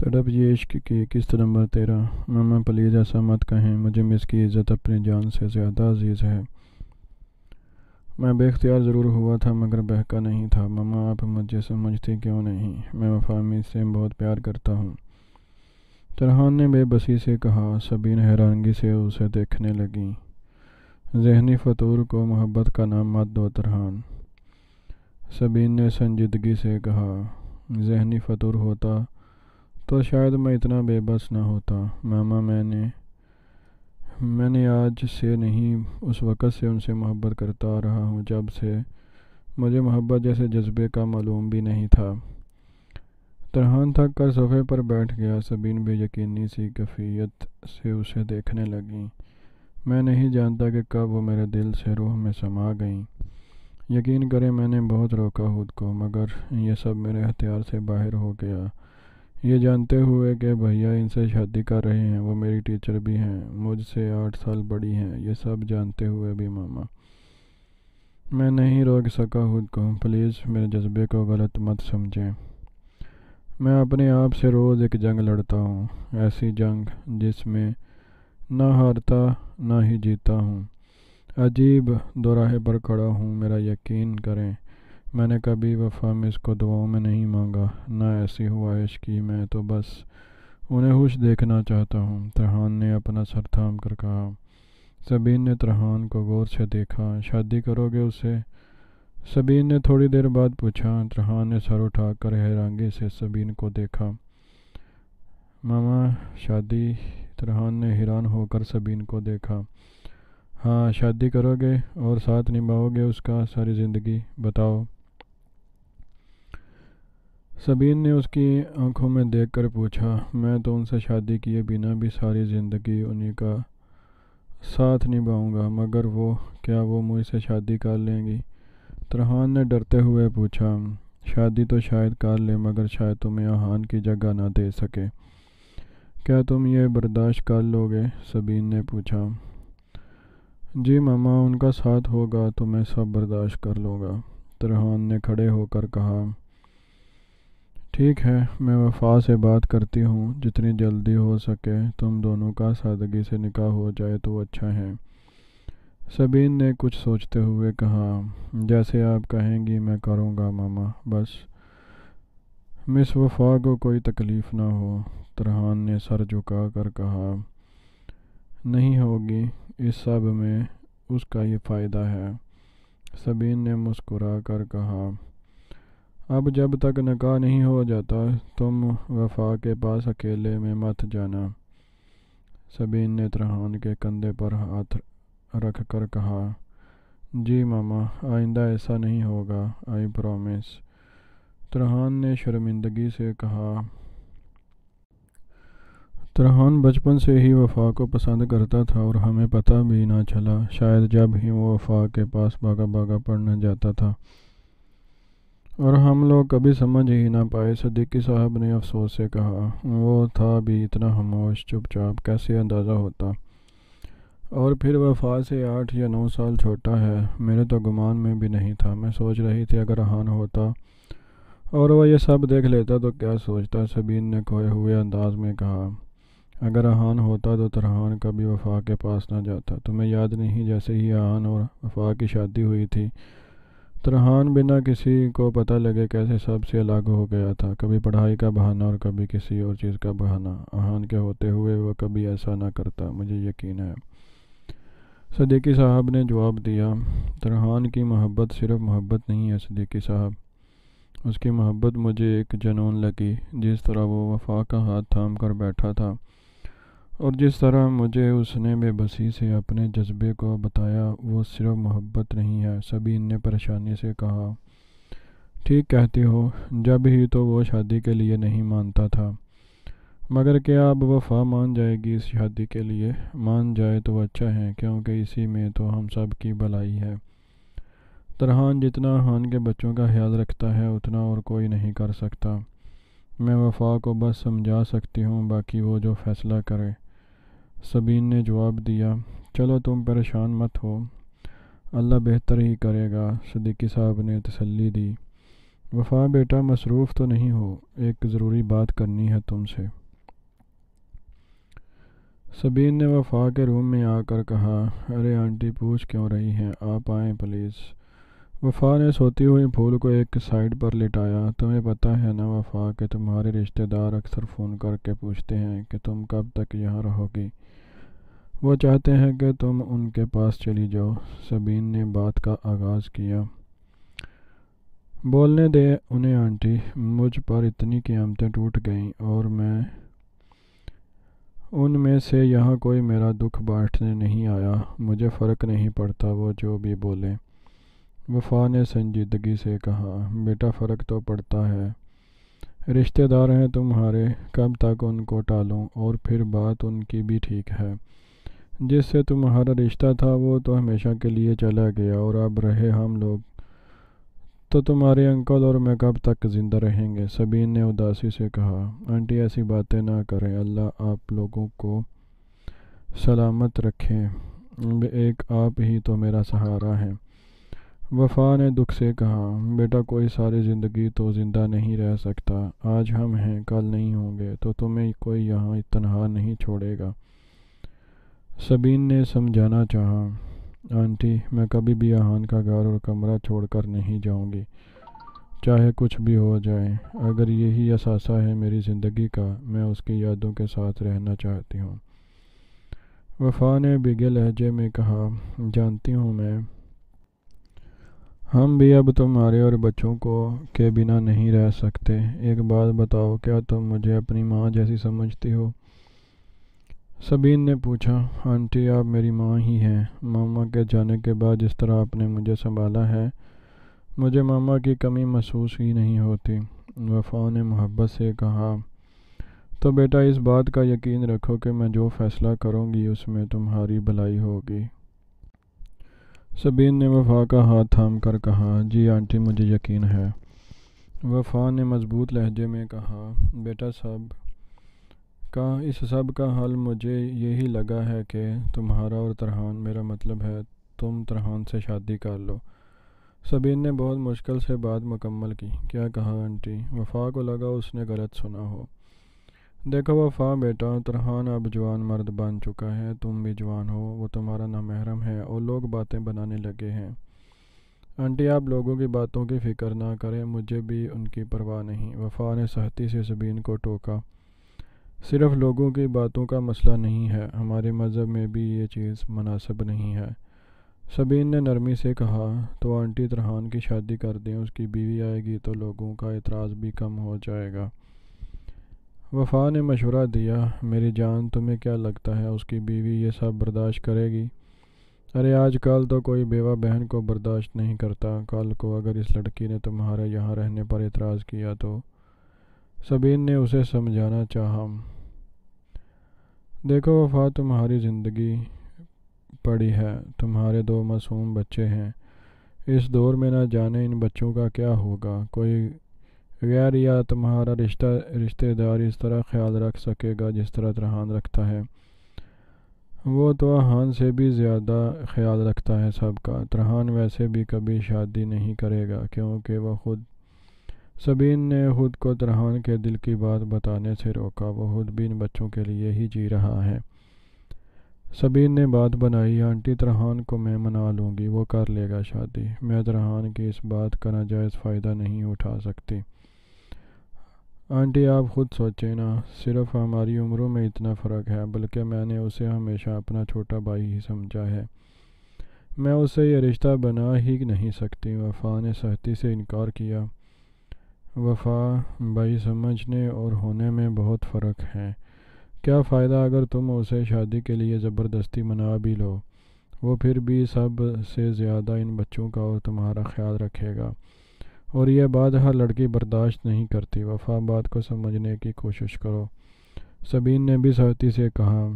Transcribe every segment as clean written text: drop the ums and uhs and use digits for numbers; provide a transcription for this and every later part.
تڑپ یہ عشق کی قسط نمبر 13۔ ماما پلیز ایسا مت کہیں، مجھے مس کی عزت اپنی جان سے زیادہ عزیز ہے۔ میں بے اختیار ضرور ہوا تھا مگر بہکا نہیں تھا۔ ماما آپ مجھے سمجھتی کیوں نہیں؟ میں وفا سے بہت پیار کرتا ہوں، ترحان نے بے بسی سے کہا۔ سبین حیرانگی سے اسے دیکھنے لگی۔ ذہنی فطور کو محبت کا نام مت دو ترحان، سبین نے سنجیدگی سے کہا۔ ذہنی فطور ہوتا تو شاید میں اتنا بے بس نہ ہوتا۔ ماما میں نے آج سے نہیں، اس وقت سے ان سے محبت کرتا آ رہا ہوں جب سے مجھے محبت جیسے جذبے کا معلوم بھی نہیں تھا۔ ترحان تھک کر صفحے پر بیٹھ گیا۔ سبین بے یقینی سی کیفیت سے اسے دیکھنے لگی۔ میں نہیں جانتا کہ کب وہ میرے دل سے روح میں سما گئیں۔ یقین کریں میں نے بہت روکا خود کو، مگر یہ سب میرے اختیار سے باہر ہو گیا۔ یہ جانتے ہوئے کہ بھیا ان سے شادی کر رہے ہیں، وہ میری ٹیچر بھی ہیں، مجھ سے 8 سال بڑی ہیں، یہ سب جانتے ہوئے بھی ماما میں نہیں روک سکا خود کو۔ پلیز میرے جذبے کو غلط مت سمجھیں۔ میں اپنے آپ سے روز ایک جنگ لڑتا ہوں، ایسی جنگ جس میں نہ ہارتا نہ ہی جیتا ہوں۔ عجیب دوراہے پر کھڑا ہوں۔ میرا یقین کریں میں نے کبھی وفا مس کو دعاؤں میں نہیں مانگا، نہ ایسی خواہش کی، میں تو بس انہیں خوش دیکھنا چاہتا ہوں۔ ترحان نے اپنا سر تھام کر کہا۔ سبین نے ترحان کو غور سے دیکھا۔ شادی کرو گے اس سے؟ سبین نے تھوڑی دیر بعد پوچھا۔ ترحان نے سر اٹھا کر حیرانگی سے سبین کو دیکھا۔ ماما شادی؟ ترحان نے حیران ہو کر سبین کو دیکھا۔ ہاں شادی کرو گے اور ساتھ نبھاؤ گے اس کا ساری زندگی؟ بتاؤ۔ سبین نے اس کی آنکھوں میں دیکھ کر پوچھا۔ میں تو ان سے شادی کیے بنا بھی ساری زندگی انہی کا ساتھ نبھاؤں گا، مگر کیا وہ مجھ سے شادی کر لیں گی؟ ترحان نے ڈرتے ہوئے پوچھا۔ شادی تو شاید کر لے مگر شاید تمہیں آہان کی جگہ نہ دے سکے۔ کیا تم یہ برداشت کر لو گے؟ سبین نے پوچھا۔ جی ماما، ان کا ساتھ ہوگا تو میں سب برداشت کر لوں گا، ترحان نے کھڑے ہو کر کہا۔ ٹھیک ہے، میں وفا سے بات کرتی ہوں، جتنی جلدی ہو سکے تم دونوں کا سادگی سے نکاح ہو جائے تو اچھا ہے۔ سبین نے کچھ سوچتے ہوئے کہا۔ جیسے آپ کہیں گی میں کروں گا ماما، بس مس وفا کو کوئی تکلیف نہ ہو، ترحان نے سر جھکا کر کہا۔ نہیں ہوگی، اس سب میں اس کا یہ فائدہ ہے، سبین نے مسکرا کر کہا۔ اب جب تک نکاح نہیں ہو جاتا تم وفا کے پاس اکیلے میں مت جانا، سبین نے ترحان کے کندھے پر ہاتھ رکھ کر کہا۔ جی ماما، آئندہ ایسا نہیں ہوگا، آئی پرومس، ترحان نے شرمندگی سے کہا۔ ترحان بچپن سے ہی وفا کو پسند کرتا تھا اور ہمیں پتہ بھی نہ چلا، شاید جب ہی وہ وفا کے پاس بھاگا بھاگا پڑھنے جاتا تھا اور ہم لوگ کبھی سمجھ ہی نہ پائے، صدیقی صاحب نے افسوس سے کہا۔ وہ تھا بھی اتنا خاموش، چپ چاپ، کیسے اندازہ ہوتا؟ اور پھر وفا سے 8 یا 9 سال چھوٹا ہے، میرے تو گمان میں بھی نہیں تھا۔ میں سوچ رہی تھی اگر آہان ہوتا اور وہ یہ سب دیکھ لیتا تو کیا سوچتا، سبین نے کھوئے ہوئے انداز میں کہا۔ اگر آہان ہوتا تو ترحان کبھی وفا کے پاس نہ جاتا۔ تمہیں یاد نہیں جیسے ہی آہان اور وفا کی شادی ہوئی تھی، ترحان بنا کسی کو پتہ لگے کیسے سب سے الگ ہو گیا تھا، کبھی پڑھائی کا بہانہ اور کبھی کسی اور چیز کا بہانہ۔ آہان کے ہوتے ہوئے وہ کبھی ایسا نہ کرتا، مجھے یقین ہے، صدیقی صاحب نے جواب دیا۔ ترحان کی محبت صرف محبت نہیں ہے صدیقی صاحب، اس کی محبت مجھے ایک جنون لگی، جس طرح وہ وفا کا ہاتھ تھام کر بیٹھا تھا اور جس طرح مجھے اس نے بے بسی سے اپنے جذبے کو بتایا، وہ صرف محبت نہیں ہے، سبین نے پریشانی سے کہا۔ ٹھیک کہتی ہو، جب ہی تو وہ شادی کے لیے نہیں مانتا تھا، مگر کیا اب وفا مان جائے گی اس شادی کے لیے؟ مان جائے تو اچھا ہے، کیونکہ اسی میں تو ہم سب کی بھلائی ہے۔ ترحان جتنا آہان کے بچوں کا خیال رکھتا ہے اتنا اور کوئی نہیں کر سکتا۔ میں وفا کو بس سمجھا سکتی ہوں، باقی وہ جو فیصلہ کرے، سبین نے جواب دیا۔ چلو تم پریشان مت ہو، اللہ بہتر ہی کرے گا، صدیقی صاحب نے تسلی دی۔ وفا بیٹا مصروف تو نہیں ہو، ایک ضروری بات کرنی ہے تم سے۔ سبین نے وفا کے روم میں آ کر کہا، ارے آنٹی پوچھ کیوں رہی ہیں، آپ آئیں پلیز۔ وفا نے سوتی ہوئی پھول کو ایک سائڈ پر لٹایا۔ تمہیں پتہ ہے نا وفا کہ تمہارے رشتہ دار اکثر فون کر کے پوچھتے ہیں کہ تم کب تک یہاں رہو گی، وہ چاہتے ہیں کہ تم ان کے پاس چلی جاؤ۔ سبین نے بات کا آغاز کیا۔ بولنے دے انہیں آنٹی، مجھ پر اتنی قیامتیں ٹوٹ گئیں اور میں ان میں سے یہاں کوئی میرا دکھ بانٹنے نہیں آیا، مجھے فرق نہیں پڑتا وہ جو بھی بولیں۔ وفا نے سنجیدگی سے کہا، بیٹا فرق تو پڑتا ہے، رشتہ دار ہیں تمہارے، کب تک ان کو ٹالوں، اور پھر بات ان کی بھی ٹھیک ہے، جس سے تمہارا رشتہ تھا وہ تو ہمیشہ کے لیے چلا گیا، اور اب رہے ہم لوگ تو تمہارے انکل اور میں کب تک زندہ رہیں گے۔ سبین نے اداسی سے کہا، آنٹی ایسی باتیں نہ کریں، اللہ آپ لوگوں کو سلامت رکھیں، ایک آپ ہی تو میرا سہارا ہے۔ وفا نے دکھ سے کہا، بیٹا کوئی ساری زندگی تو زندہ نہیں رہ سکتا، آج ہم ہیں کل نہیں ہوں گے، تو تمہیں کوئی یہاں تنہا نہیں چھوڑے گا۔ سبین نے سمجھانا چاہا، آنٹی میں کبھی بھی آہان کا گھر اور کمرہ چھوڑ کر نہیں جاؤں گی، چاہے کچھ بھی ہو جائے، اگر یہی اثاثہ ہے میری زندگی کا، میں اس کی یادوں کے ساتھ رہنا چاہتی ہوں۔ وفا نے بھیگے لہجے میں کہا، جانتی ہوں میں، ہم بھی اب تمہارے اور بچوں کو کے بنا نہیں رہ سکتے۔ ایک بات بتاؤ، کیا تم مجھے اپنی ماں جیسی سمجھتی ہو؟ سبین نے پوچھا، آنٹی آپ میری ماں ہی ہیں، ماما کے جانے کے بعد جس طرح آپ نے مجھے سنبھالا ہے، مجھے ماما کی کمی محسوس ہی نہیں ہوتی۔ وفا نے محبت سے کہا، تو بیٹا اس بات کا یقین رکھو کہ میں جو فیصلہ کروں گی اس میں تمہاری بھلائی ہوگی۔ سبین نے وفا کا ہاتھ تھام کر کہا، جی آنٹی مجھے یقین ہے۔ وفا نے مضبوط لہجے میں کہا، بیٹا اس سب کا حل مجھے یہی لگا ہے کہ تمہارا اور ترحان، میرا مطلب ہے تم ترحان سے شادی کر لو۔ سبین نے بہت مشکل سے بات مکمل کی، کیا کہا آنٹی؟ وفا کو لگا اس نے غلط سنا ہو۔ دیکھو وفا بیٹا، ترحان اب جوان مرد بن چکا ہے، تم بھی جوان ہو، وہ تمہارا نامحرم ہے اور لوگ باتیں بنانے لگے ہیں۔ آنٹی آپ لوگوں کی باتوں کی فکر نہ کریں، مجھے بھی ان کی پرواہ نہیں۔ وفا نے سختی سے سبین کو ٹوکا، صرف لوگوں کی باتوں کا مسئلہ نہیں ہے، ہمارے مذہب میں بھی یہ چیز مناسب نہیں ہے۔ سبین نے نرمی سے کہا، تو آنٹی ترحان کی شادی کر دیں، اس کی بیوی آئے گی تو لوگوں کا اعتراض بھی کم ہو جائے گا۔ وفا نے مشورہ دیا، میری جان تمہیں کیا لگتا ہے اس کی بیوی یہ سب برداشت کرے گی؟ ارے آج کل تو کوئی بیوہ بہن کو برداشت نہیں کرتا، کل کو اگر اس لڑکی نے تمہارے یہاں رہنے پر اعتراض کیا تو؟ سبین نے اسے سمجھانا چاہا، دیکھو وفا تمہاری زندگی پڑی ہے، تمہارے 2 معصوم بچے ہیں، اس دور میں نہ جانے ان بچوں کا کیا ہوگا، کوئی غیر یا تمہارا رشتہ دار اس طرح خیال رکھ سکے گا جس طرح ترحان رکھتا ہے؟ وہ تو آہان سے بھی زیادہ خیال رکھتا ہے سب کا۔ ترحان ویسے بھی کبھی شادی نہیں کرے گا کیونکہ وہ خود، سبین نے خود کو ترحان کے دل کی بات بتانے سے روکا، وہ خود بھی ان بچوں کے لیے ہی جی رہا ہے۔ سبین نے بات بنائی، آنٹی ترحان کو میں منا لوں گی، وہ کر لے گا شادی، میں ترحان کی اس بات کا ناجائز فائدہ نہیں اٹھا سکتی۔ آنٹی آپ خود سوچیں نا، صرف ہماری عمروں میں اتنا فرق ہے، بلکہ میں نے اسے ہمیشہ اپنا چھوٹا بھائی ہی سمجھا ہے، میں اسے یہ رشتہ بنا ہی نہیں سکتی۔ وفا نے سختی سے انکار کیا، وفا بھائی سمجھنے اور ہونے میں بہت فرق ہے، کیا فائدہ اگر تم اسے شادی کے لیے زبردستی منا بھی لو، وہ پھر بھی سب سے زیادہ ان بچوں کا اور تمہارا خیال رکھے گا، اور یہ بات ہر لڑکی برداشت نہیں کرتی۔ وفا بات کو سمجھنے کی کوشش کرو۔ سبین نے بھی سختی سے کہا،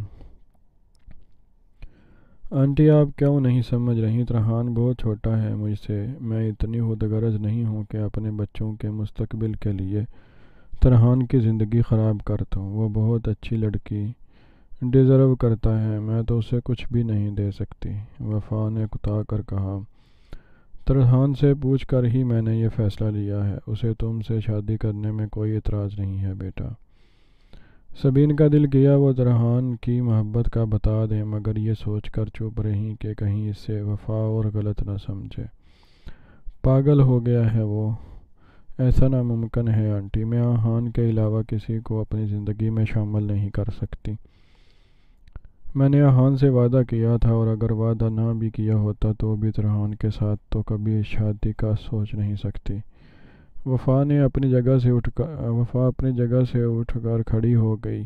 آنٹی آپ کیوں نہیں سمجھ رہی، ترحان بہت چھوٹا ہے مجھ سے، میں اتنی خود غرض نہیں ہوں کہ اپنے بچوں کے مستقبل کے لیے ترحان کی زندگی خراب کرتا ہوں، وہ بہت اچھی لڑکی ڈیزرو کرتا ہے، میں تو اسے کچھ بھی نہیں دے سکتی۔ وفا نے کتا کر کہا، ترحان سے پوچھ کر ہی میں نے یہ فیصلہ لیا ہے، اسے تم سے شادی کرنے میں کوئی اعتراض نہیں ہے بیٹا۔ سبین کا دل کیا وہ ترحان کی محبت کا بتا دیں، مگر یہ سوچ کر چپ رہیں کہ کہیں اس سے وفا اور غلط نہ سمجھے۔ پاگل ہو گیا ہے وہ، ایسا ناممکن ہے آنٹی، میں آہان کے علاوہ کسی کو اپنی زندگی میں شامل نہیں کر سکتی۔ میں نے آہان سے وعدہ کیا تھا، اور اگر وعدہ نہ بھی کیا ہوتا تو بھی ترحان کے ساتھ تو کبھی شادی کا سوچ نہیں سکتی۔ وفا اپنی جگہ سے اٹھ کر کھڑی ہو گئی۔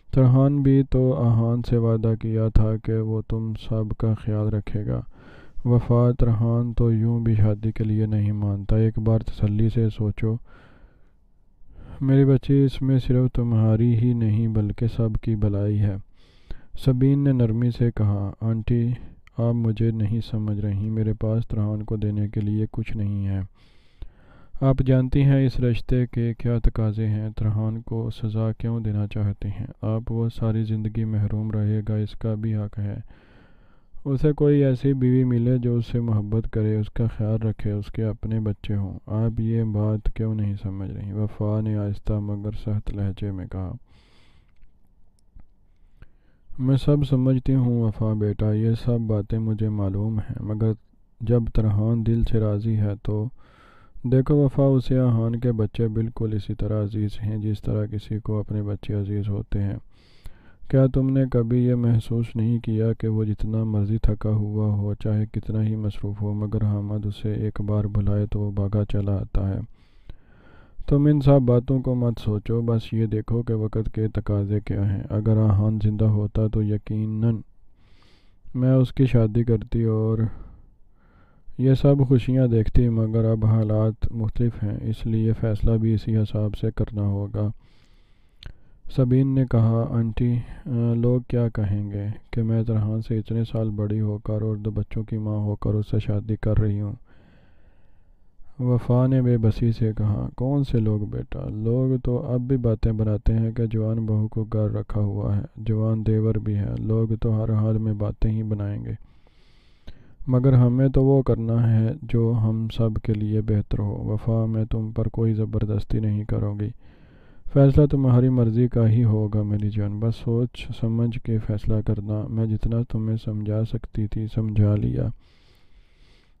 ترحان بھی تو آہان سے وعدہ کیا تھا کہ وہ تم سب کا خیال رکھے گا۔ وفا ترحان تو یوں بھی شادی کے لیے نہیں مانتا، ایک بار تسلی سے سوچو میری بچی، اس میں صرف تمہاری ہی نہیں بلکہ سب کی بھلائی ہے۔ سبین نے نرمی سے کہا، آنٹی آپ مجھے نہیں سمجھ رہی، میرے پاس ترحان کو دینے کے لیے کچھ نہیں ہے۔ آپ جانتی ہیں اس رشتے کے کیا تقاضے ہیں، ترحان کو سزا کیوں دینا چاہتے ہیں؟ آپ وہ ساری زندگی محروم رہے گا، اس کا بھی حق ہے۔ اسے کوئی ایسی بیوی ملے جو اس سے محبت کرے، اس کا خیال رکھے، اس کے اپنے بچے ہوں۔ آپ یہ بات کیوں نہیں سمجھ رہی؟ وفا نے آہستہ مگر سخت لہجے میں کہا۔ میں سب سمجھتی ہوں وفا بیٹا، یہ سب باتیں مجھے معلوم ہیں، مگر جب ترحان دل سے راضی ہے تو دیکھو وفا، اسے آہان کے بچے بالکل اسی طرح عزیز ہیں جس طرح کسی کو اپنے بچے عزیز ہوتے ہیں۔ کیا تم نے کبھی یہ محسوس نہیں کیا کہ وہ جتنا مرضی تھکا ہوا ہو، چاہے کتنا ہی مصروف ہو، مگر حامد اسے ایک بار بلائے تو وہ بھاگا چلا آتا ہے؟ تم ان سب باتوں کو مت سوچو، بس یہ دیکھو کہ وقت کے تقاضے کیا ہیں۔ اگر آہان زندہ ہوتا تو یقیناً میں اس کی شادی کرتی اور یہ سب خوشیاں دیکھتی، مگر اب حالات مختلف ہیں، اس لیے فیصلہ بھی اسی حساب سے کرنا ہوگا۔ سبین نے کہا، آنٹی لوگ کیا کہیں گے کہ میں ترحان سے اتنے سال بڑی ہو کر اور 2 بچوں کی ماں ہو کر اس سے شادی کر رہی ہوں۔ وفا نے بے بسی سے کہا، کون سے لوگ بیٹا؟ لوگ تو اب بھی باتیں بناتے ہیں کہ جوان بہو کو گھر رکھا ہوا ہے، جوان دیور بھی ہے، لوگ تو ہر حال میں باتیں ہی بنائیں گے، مگر ہمیں تو وہ کرنا ہے جو ہم سب کے لیے بہتر ہو۔ وفا میں تم پر کوئی زبردستی نہیں کروں گی، فیصلہ تمہاری مرضی کا ہی ہوگا میری جان، بس سوچ سمجھ کے فیصلہ کرنا، میں جتنا تمہیں سمجھا سکتی تھی سمجھا لیا،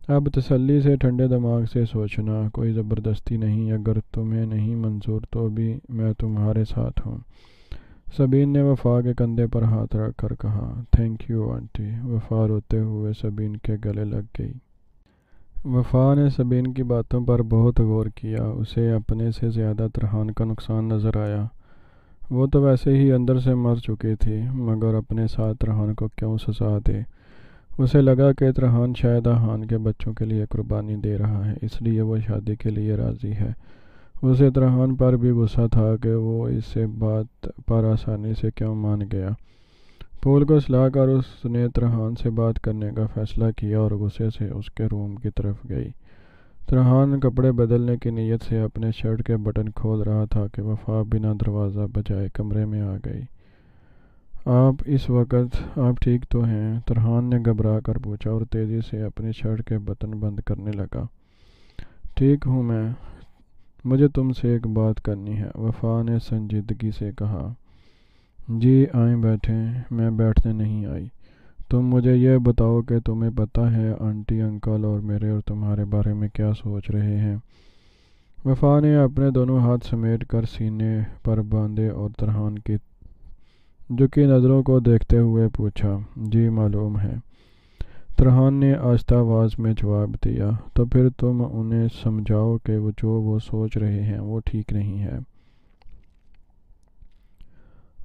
اب تسلی سے ٹھنڈے دماغ سے سوچنا، کوئی زبردستی نہیں، اگر تمہیں نہیں منظور تو بھی میں تمہارے ساتھ ہوں۔ سبین نے وفا کے کندھے پر ہاتھ رکھ کر کہا، تھینک یو آنٹی۔ وفا روتے ہوئے سبین کے گلے لگ گئی۔ وفا نے سبین کی باتوں پر بہت غور کیا، اسے اپنے سے زیادہ ترحان کا نقصان نظر آیا۔ وہ تو ویسے ہی اندر سے مر چکی تھی، مگر اپنے ساتھ ترحان کو کیوں سزا دے؟ اسے لگا کہ ترحان شاید آہان کے بچوں کے لیے قربانی دے رہا ہے، اس لیے وہ شادی کے لیے راضی ہے۔ اسے ترحان پر بھی غصہ تھا کہ وہ اس سے بات پر آسانی سے کیوں مان گیا۔ پھول کو سلا کر اس نے ترحان سے بات کرنے کا فیصلہ کیا اور غصے سے اس کے روم کی طرف گئی۔ ترحان کپڑے بدلنے کی نیت سے اپنے شرٹ کے بٹن کھول رہا تھا کہ وفا بنا دروازہ بجائے کمرے میں آ گئی۔ اس وقت آپ ٹھیک تو ہیں؟ ترحان نے گھبرا کر پوچھا اور تیزی سے اپنی شرٹ کے بٹن بند کرنے لگا۔ ٹھیک ہوں میں، مجھے تم سے ایک بات کرنی ہے، وفا نے سنجیدگی سے کہا۔ جی آئیں بیٹھیں۔ میں بیٹھنے نہیں آئی، تم مجھے یہ بتاؤ کہ تمہیں پتہ ہے آنٹی انکل اور میرے اور تمہارے بارے میں کیا سوچ رہے ہیں؟ وفا نے اپنے دونوں ہاتھ سمیٹ کر سینے پر باندھے اور ترحان کی جھکی نظروں کو دیکھتے ہوئے پوچھا۔ جی معلوم ہے، ترحان نے آہستہ آواز میں جواب دیا۔ تو پھر تم انہیں سمجھاؤ کہ وہ سوچ رہے ہیں وہ ٹھیک نہیں ہے۔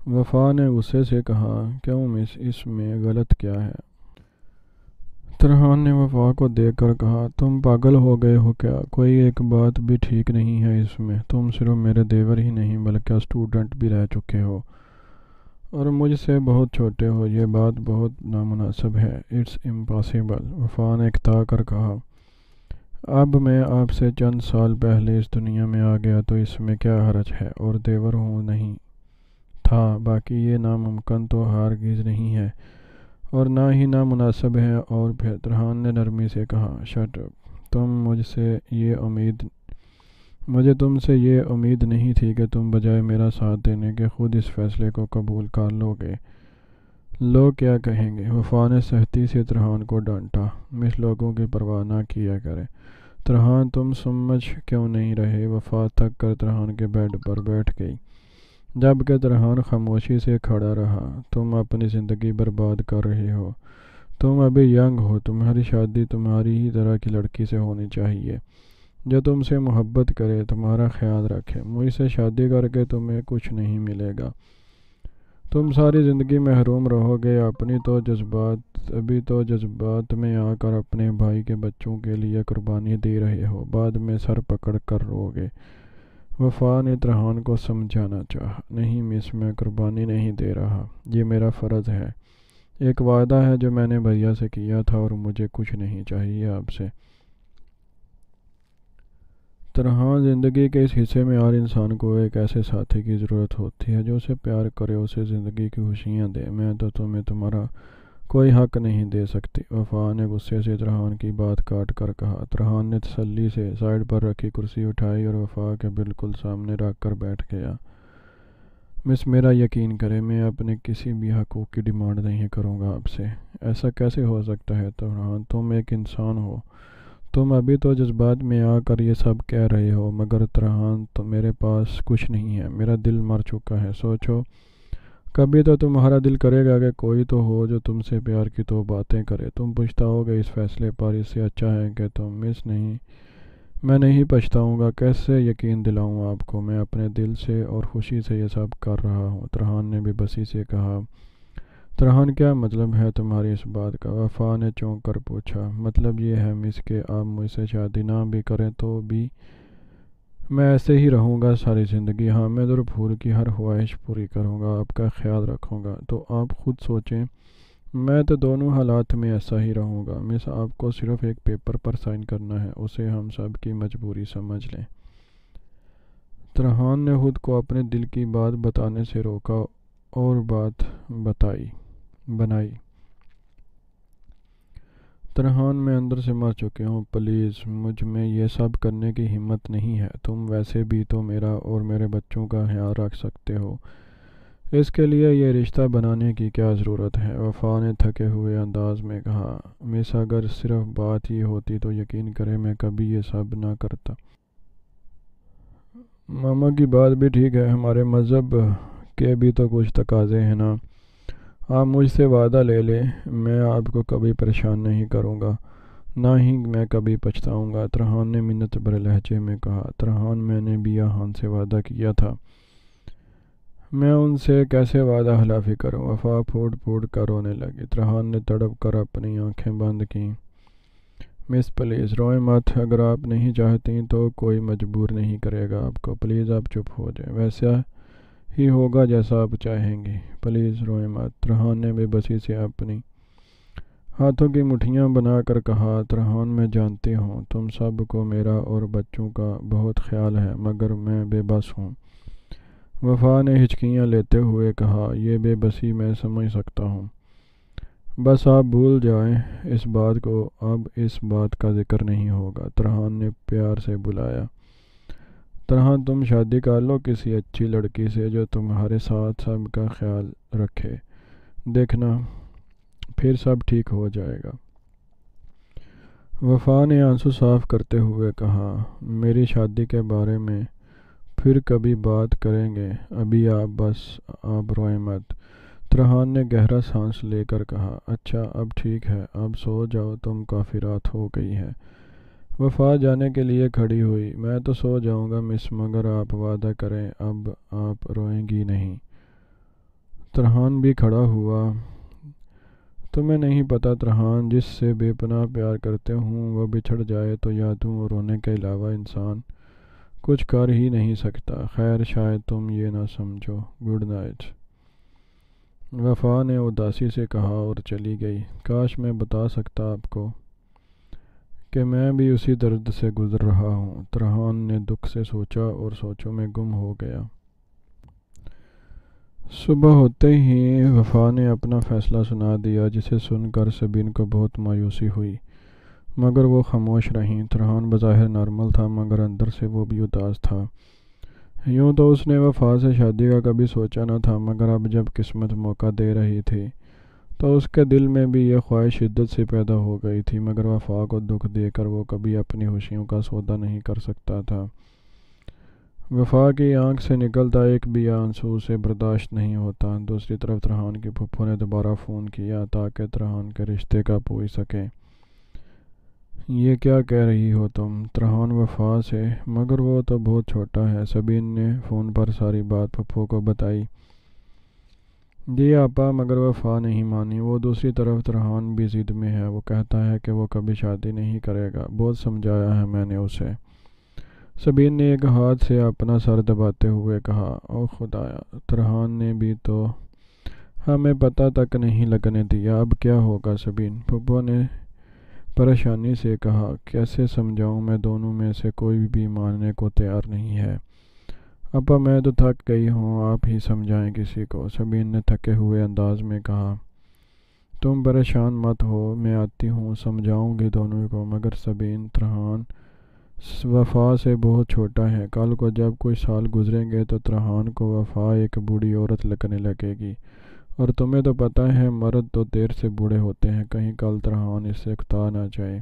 وفا نے غصے سے کہا، کیوں مس، اس میں غلط کیا ہے؟ ترحان نے وفا کو دیکھ کر کہا، تم پاگل ہو گئے ہو کیا؟ کوئی ایک بات بھی ٹھیک نہیں ہے اس میں، تم صرف میرے دیور ہی نہیں بلکہ اسٹوڈنٹ بھی رہ چکے ہو اور مجھ سے بہت چھوٹے ہو، یہ بات بہت نامناسب ہے، اٹس امپاسبل۔ وفا نے اکتا کر کہا، اب میں آپ سے چند سال پہلے اس دنیا میں آ گیا تو اس میں کیا حرج ہے، اور دیور ہوں نہیں تھا، باقی یہ ناممکن تو ہرگز نہیں ہے اور نہ ہی نامناسب ہے۔ اور پھر ترحان نے نرمی سے کہا، شٹ اپ، مجھے تم سے یہ امید نہیں تھی کہ تم بجائے میرا ساتھ دینے کے خود اس فیصلے کو قبول کر لو گے۔ لوگ کیا کہیں گے؟ وفا نے سختی سے ترحان کو ڈانٹا۔ مس لوگوں کی پرواہ نہ کیا کرے۔ ترحان تم سمجھ کیوں نہیں رہے؟ وفا تھک کر ترحان کے بیڈ پر بیٹھ گئی، جبکہ ترحان خاموشی سے کھڑا رہا۔ تم اپنی زندگی برباد کر رہے ہو۔ تم ابھی ینگ ہو، تمہاری شادی تمہاری ہی طرح کی لڑکی سے ہونی چاہیے جو تم سے محبت کرے، تمہارا خیال رکھے۔ مجھ سے شادی کر کے تمہیں کچھ نہیں ملے گا، تم ساری زندگی محروم رہو گے۔ ابھی تو جذبات میں آ کر اپنے بھائی کے بچوں کے لیے قربانی دے رہے ہو، بعد میں سر پکڑ کر رو گے۔ وفا نے ترحان کو سمجھانا چاہا۔ نہیں مس، میں قربانی نہیں دے رہا، یہ میرا فرض ہے، ایک وعدہ ہے جو میں نے بھیا سے کیا تھا، اور مجھے کچھ نہیں چاہیے آپ سے۔ ترحان زندگی کے اس حصے میں ہر انسان کو ایک ایسے ساتھی کی ضرورت ہوتی ہے جو اسے پیار کرے، اسے زندگی کی خوشیاں دے۔ میں تو تمہیں تمہارا کوئی حق نہیں دے سکتی، وفا نے غصے سے ترحان کی بات کاٹ کر کہا۔ ترحان نے تسلی سے سائیڈ پر رکھی کرسی اٹھائی اور وفا کے بالکل سامنے رکھ کر بیٹھ گیا۔ مس، میرا یقین کرے، میں اپنے کسی بھی حقوق کی ڈیمانڈ نہیں کروں گا آپ سے۔ ایسا کیسے ہو سکتا ہے ترحان؟ تم ایک انسان ہو، تم ابھی تو جذبات میں آ کر یہ سب کہہ رہے ہو، مگر ترحان تو میرے پاس کچھ نہیں ہے، میرا دل مر چکا ہے۔ سوچو، کبھی تو تمہارا دل کرے گا کہ کوئی تو ہو جو تم سے پیار کی تو باتیں کرے، تم پچھتاؤ گے اس فیصلے پر۔ اس سے اچھا ہے کہ تم مس نہیں، میں نہیں پچھتاؤں گا۔ کیسے یقین دلاؤں آپ کو؟ میں اپنے دل سے اور خوشی سے یہ سب کر رہا ہوں، ترحان نے بے بسی سے کہا۔ ترحان، کیا مطلب ہے تمہاری اس بات کا؟ وفا نے چونک کر پوچھا۔ مطلب یہ ہے مس کہ آپ مجھ سے شادی نہ بھی کریں تو بھی میں ایسے ہی رہوں گا ساری زندگی، حامد اور پھول کی ہر خواہش پوری کروں گا، آپ کا خیال رکھوں گا۔ تو آپ خود سوچیں، میں تو دونوں حالات میں ایسا ہی رہوں گا۔ مس، آپ کو صرف ایک پیپر پر سائن کرنا ہے، اسے ہم سب کی مجبوری سمجھ لیں۔ ترحان نے خود کو اپنے دل کی بات بتانے سے روکا اور بات بنائی۔ ترحان، میں اندر سے مر چکے ہوں، پلیز مجھ میں یہ سب کرنے کی ہمت نہیں ہے۔ تم ویسے بھی تو میرا اور میرے بچوں کا خیال رکھ سکتے ہو، اس کے لیے یہ رشتہ بنانے کی کیا ضرورت ہے؟ وفا نے تھکے ہوئے انداز میں کہا۔ مس، اگر صرف بات یہ ہوتی تو یقین کریں میں کبھی یہ سب نہ کرتا۔ ماما کی بات بھی ٹھیک ہے، ہمارے مذہب کے بھی تو کچھ تقاضے ہیں نا۔ آپ مجھ سے وعدہ لے لیں، میں آپ کو کبھی پریشان نہیں کروں گا، نہ ہی میں کبھی پچھتاؤں گا، ترحان نے منت بھرے لہجے میں کہا۔ ترحان، میں نے بیا خان سے وعدہ کیا تھا، میں ان سے کیسے وعدہ خلافی کروں؟ وفا پھوٹ پھوٹ کر رونے لگی۔ ترحان نے تڑپ کر اپنی آنکھیں بند کیں۔ مس پلیز روئیں مت، اگر آپ نہیں چاہتی تو کوئی مجبور نہیں کرے گا آپ کو، پلیز آپ چپ ہو جائیں، ویسا ہی ہوگا جیسا آپ چاہیں گی، پلیز روئیں مت، ترحان نے بے بسی سے اپنی ہاتھوں کی مٹھیاں بنا کر کہا۔ ترحان، میں جانتی ہوں تم سب کو میرا اور بچوں کا بہت خیال ہے، مگر میں بے بس ہوں، وفا نے ہچکیاں لیتے ہوئے کہا۔ یہ بے بسی میں سمجھ سکتا ہوں، بس آپ بھول جائیں اس بات کو، اب اس بات کا ذکر نہیں ہوگا، ترحان نے پیار سے بلایا۔ ترحان، تم شادی کر لو کسی اچھی لڑکی سے جو تمہارے ساتھ سب کا خیال رکھے، دیکھنا پھر سب ٹھیک ہو جائے گا۔ وفا نے آنسو صاف کرتے ہوئے کہا۔ میری شادی کے بارے میں پھر کبھی بات کریں گے، ابھی آپ روئیں مت، ترحان نے گہرا سانس لے کر کہا۔ اچھا اب ٹھیک ہے، اب سو جاؤ، تم کافی رات ہو گئی ہے۔ وفا جانے کے لیے کھڑی ہوئی۔ میں تو سو جاؤں گا مس، مگر آپ وعدہ کریں اب آپ روئیں گی نہیں۔ ترحان بھی کھڑا ہوا۔ تمہیں نہیں پتہ ترحان، جس سے بے پناہ پیار کرتے ہوں وہ بچھڑ جائے تو یادوں اور رونے کے علاوہ انسان کچھ کر ہی نہیں سکتا۔ خیر شاید تم یہ نہ سمجھو، گڈ نائٹ، وفا نے اداسی سے کہا اور چلی گئی۔ کاش میں بتا سکتا آپ کو کہ میں بھی اسی درد سے گزر رہا ہوں، ترحان نے دکھ سے سوچا اور سوچوں میں گم ہو گیا۔ صبح ہوتے ہی وفا نے اپنا فیصلہ سنا دیا، جسے سن کر سبین کو بہت مایوسی ہوئی۔ مگر وہ خاموش رہیں۔ ترحان بظاہر نارمل تھا مگر اندر سے وہ بھی اداس تھا۔ یوں تو اس نے وفا سے شادی کا کبھی سوچا نہ تھا، مگر اب جب قسمت موقع دے رہی تھی تو اس کے دل میں بھی یہ خواہش شدت سے پیدا ہو گئی تھی، مگر وفا کو دکھ دے کر وہ کبھی اپنی خوشیوں کا سودا نہیں کر سکتا تھا۔ وفا کی آنکھ سے نکلتا ایک بھی آنسو اسے برداشت نہیں ہوتا۔ دوسری طرف ترحان کی پھپھو نے دوبارہ فون کیا تاکہ ترحان کے رشتے کا پوچھ سکے۔ یہ کیا کہہ رہی ہو تم؟ ترحان وفا سے، مگر وہ تو بہت چھوٹا ہے۔ سبین نے فون پر ساری بات پھپھو کو بتائی۔ جی آپا، مگر وفا نہیں مانی۔ وہ دوسری طرف ترحان بھی ضد میں ہے، وہ کہتا ہے کہ وہ کبھی شادی نہیں کرے گا، بہت سمجھایا ہے میں نے اسے۔ سبین نے ایک ہاتھ سے اپنا سر دباتے ہوئے کہا، او خدایا، ترحان نے بھی تو ہمیں پتہ تک نہیں لگنے دیا، اب کیا ہوگا سبین؟ پھپھو نے پریشانی سے کہا، کیسے سمجھاؤں میں، دونوں میں سے کوئی بھی ماننے کو تیار نہیں ہے۔ ابا میں تو تھک گئی ہوں، آپ ہی سمجھائیں کسی کو، سبین نے تھکے ہوئے انداز میں کہا۔ تم پریشان مت ہو، میں آتی ہوں، سمجھاؤں گی دونوں کو۔ مگر سبین، ترحان وفا سے بہت چھوٹا ہے، کل کو جب کچھ سال گزریں گے تو ترحان کو وفا ایک بوڑھی عورت لگنے لگے گی، اور تمہیں تو پتہ ہے مرد تو دیر سے بوڑھے ہوتے ہیں، کہیں کل ترحان اس سے اکتا نہ جائے۔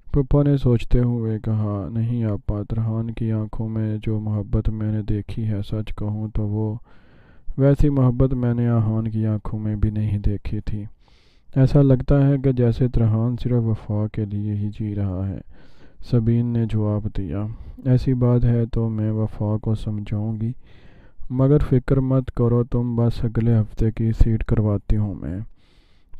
پھپھو نے سوچتے ہوئے کہا، نہیں آپا، ترحان کی آنکھوں میں جو محبت میں نے دیکھی ہے، سچ کہوں تو وہ ویسی محبت میں نے آہان کی آنکھوں میں بھی نہیں دیکھی تھی۔ ایسا لگتا ہے کہ جیسے ترحان صرف وفا کے لیے ہی جی رہا ہے۔ سبین نے جواب دیا، ایسی بات ہے تو میں وفا کو سمجھاؤں گی، مگر فکر مت کرو تم، بس اگلے ہفتے کی سیٹ کرواتی ہوں میں۔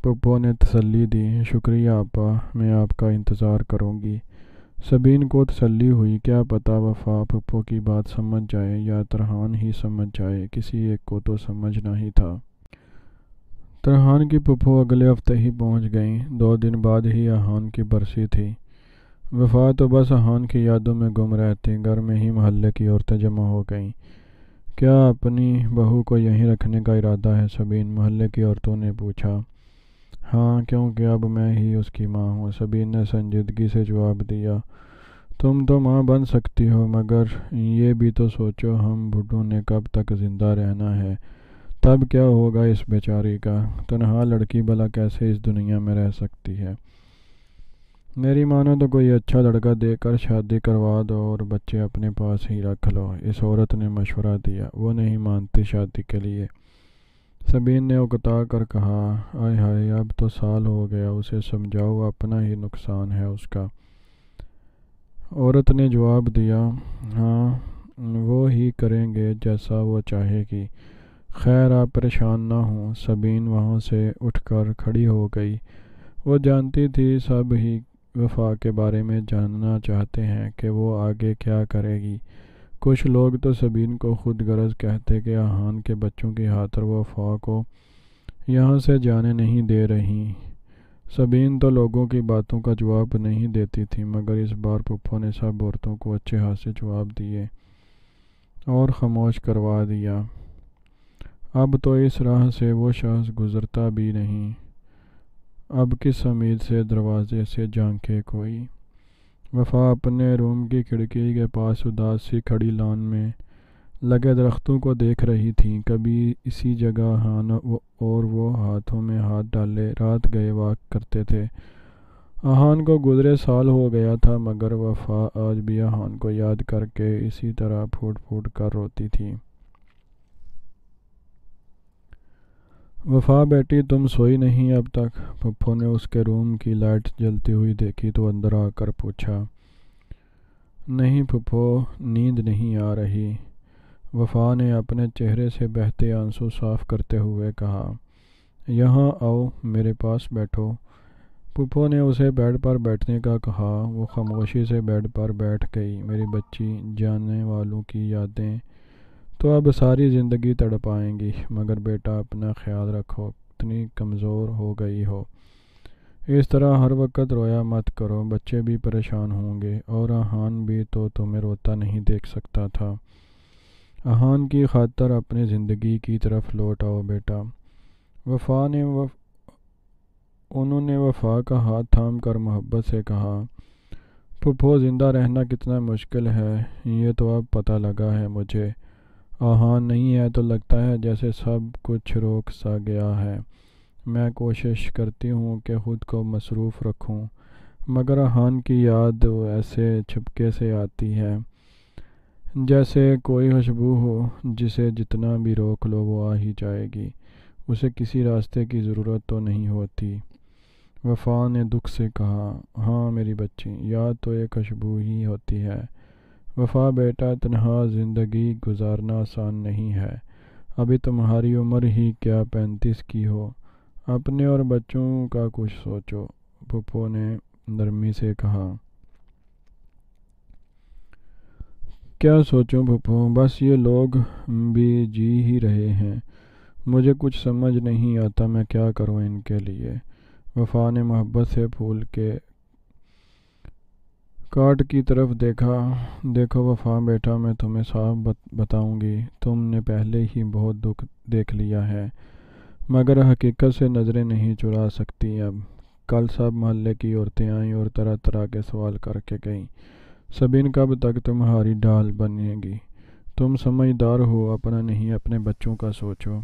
پھپھو نے تسلی دی، شکریہ آپا، میں آپ کا انتظار کروں گی۔ سبین کو تسلی ہوئی، کیا پتہ وفا پھپھو کی بات سمجھ جائے یا ترحان ہی سمجھ جائے، کسی ایک کو تو سمجھنا ہی تھا۔ ترحان کی پھپھو اگلے ہفتے ہی پہنچ گئیں، 2 دن بعد ہی آہان کی برسی تھی۔ وفا تو بس آہان کی یادوں میں گم رہتی، گھر میں ہی محلے کی عورتیں جمع ہو گئیں۔ کیا اپنی بہو کو یہیں رکھنے کا ارادہ ہے سبین؟ محلے کی عورتوں نے پوچھا۔ ہاں، کیونکہ اب میں ہی اس کی ماں ہوں، سبین نے سنجیدگی سے جواب دیا۔ تم تو ماں بن سکتی ہو، مگر یہ بھی تو سوچو ہم بڈھوں نے کب تک زندہ رہنا ہے، تب کیا ہوگا اس بیچاری کا؟ تنہا لڑکی بھلا کیسے اس دنیا میں رہ سکتی ہے؟ میری مانو تو کوئی اچھا لڑکا دے کر شادی کروا دو اور بچے اپنے پاس ہی رکھ لو، اس عورت نے مشورہ دیا۔ وہ نہیں مانتی شادی کے لیے، سبین نے اکتا کر کہا۔ آئے ہائے، اب تو سال ہو گیا، اسے سمجھاؤ، اپنا ہی نقصان ہے اس کا۔ عورت نے جواب دیا، ہاں وہ ہی کریں گے جیسا وہ چاہے گی، خیر آپ پریشان نہ ہوں۔ سبین وہاں سے اٹھ کر کھڑی ہو گئی، وہ جانتی تھی سب ہی وفا کے بارے میں جاننا چاہتے ہیں کہ وہ آگے کیا کرے گی۔ کچھ لوگ تو سبین کو خود غرض کہتے کہ آہان کے بچوں کی خاطر وہ وفا کو یہاں سے جانے نہیں دے رہی۔ سبین تو لوگوں کی باتوں کا جواب نہیں دیتی تھی، مگر اس بار پھپھو نے سب عورتوں کو اچھے ہاتھ سے جواب دیے اور خاموش کروا دیا۔ اب تو اس راہ سے وہ شخص گزرتا بھی نہیں، اب کس امید سے دروازے سے جھانکے کوئی؟ وفا اپنے روم کی کھڑکی کے پاس اداس سی کھڑی لان میں لگے درختوں کو دیکھ رہی تھی۔ کبھی اسی جگہ آہان اور وہ ہاتھوں میں ہاتھ ڈالے رات گئے واک کرتے تھے۔ آہان کو گزرے سال ہو گیا تھا، مگر وفا آج بھی آہان کو یاد کر کے اسی طرح پھوٹ پھوٹ کر روتی تھی۔ وفا بیٹی، تم سوئی نہیں اب تک؟ پھپھو نے اس کے روم کی لائٹ جلتی ہوئی دیکھی تو اندر آ کر پوچھا۔ نہیں پھپھو، نیند نہیں آ رہی، وفا نے اپنے چہرے سے بہتے آنسو صاف کرتے ہوئے کہا۔ یہاں آؤ، میرے پاس بیٹھو۔ پھپھو نے اسے بیڈ پر بیٹھنے کا کہا، وہ خاموشی سے بیڈ پر بیٹھ گئی۔ میری بچی، جانے والوں کی یادیں تو اب ساری زندگی تڑپائیں گی، مگر بیٹا اپنا خیال رکھو، اتنی کمزور ہو گئی ہو، اس طرح ہر وقت رویا مت کرو، بچے بھی پریشان ہوں گے، اور آہان بھی تو تمہیں روتا نہیں دیکھ سکتا تھا۔ آہان کی خاطر اپنی زندگی کی طرف لوٹ آؤ بیٹا۔ وفا نے انہوں نے وفا کا ہاتھ تھام کر محبت سے کہا، پھپھو زندہ رہنا کتنا مشکل ہے یہ تو اب پتہ لگا ہے مجھے۔ آہان نہیں ہے تو لگتا ہے جیسے سب کچھ روک سا گیا ہے۔ میں کوشش کرتی ہوں کہ خود کو مصروف رکھوں، مگر آہان کی یاد ایسے چھپکے سے آتی ہے جیسے کوئی خوشبو ہو جسے جتنا بھی روک لو وہ آ ہی جائے گی۔ اسے کسی راستے کی ضرورت تو نہیں ہوتی۔ وفا نے دکھ سے کہا، ہاں میری بچی، یاد تو ایک خوشبو ہی ہوتی ہے۔ وفا بیٹا، تنہا زندگی گزارنا آسان نہیں ہے۔ ابھی تمہاری عمر ہی کیا 35 کی ہو، اپنے اور بچوں کا کچھ سوچو، پھپھو نے نرمی سے کہا۔ کیا سوچوں پھپھو، بس یہ لوگ بھی جی ہی رہے ہیں، مجھے کچھ سمجھ نہیں آتا میں کیا کروں ان کے لیے۔ وفا نے محبت سے پھول کے کاٹ کی طرف دیکھا۔ دیکھو وفا بیٹا، میں تمہیں صاف بتاؤں گی، تم نے پہلے ہی بہت دکھ دیکھ لیا ہے، مگر حقیقت سے نظریں نہیں چرا سکتی اب۔ کل سب محلے کی عورتیں آئیں اور طرح طرح کے سوال کر کے گئیں، سبین کب تک تمہاری ڈھال بنے گی؟ تم سمجھدار ہو، اپنا نہیں اپنے بچوں کا سوچو۔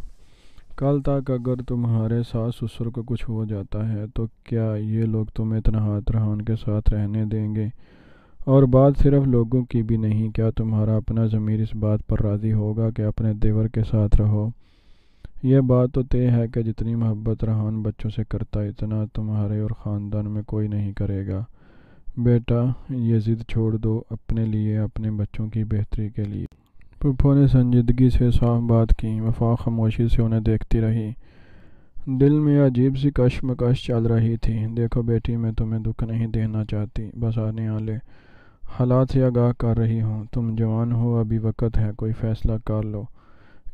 کل تک اگر تمہارے ساس سسر کو کچھ ہو جاتا ہے تو کیا یہ لوگ تمہیں تنہا ترہان کے ساتھ رہنے دیں گے؟ اور بات صرف لوگوں کی بھی نہیں، کیا تمہارا اپنا ضمیر اس بات پر راضی ہوگا کہ اپنے دیور کے ساتھ رہو؟ یہ بات تو طے ہے کہ جتنی محبت رحان بچوں سے کرتا اتنا تمہارے اور خاندان میں کوئی نہیں کرے گا۔ بیٹا یہ ضد چھوڑ دو، اپنے لیے، اپنے بچوں کی بہتری کے لیے۔ پھپھو نے سنجیدگی سے صاف بات کی۔ وفا خاموشی سے انہیں دیکھتی رہی، دل میں عجیب سی کشمکش چل رہی تھی۔ دیکھو بیٹی، میں تمہیں دکھ نہیں دینا چاہتی، بس آنے والے حالات سے آگاہ کر رہی ہوں۔ تم جوان ہو، ابھی وقت ہے، کوئی فیصلہ کر لو،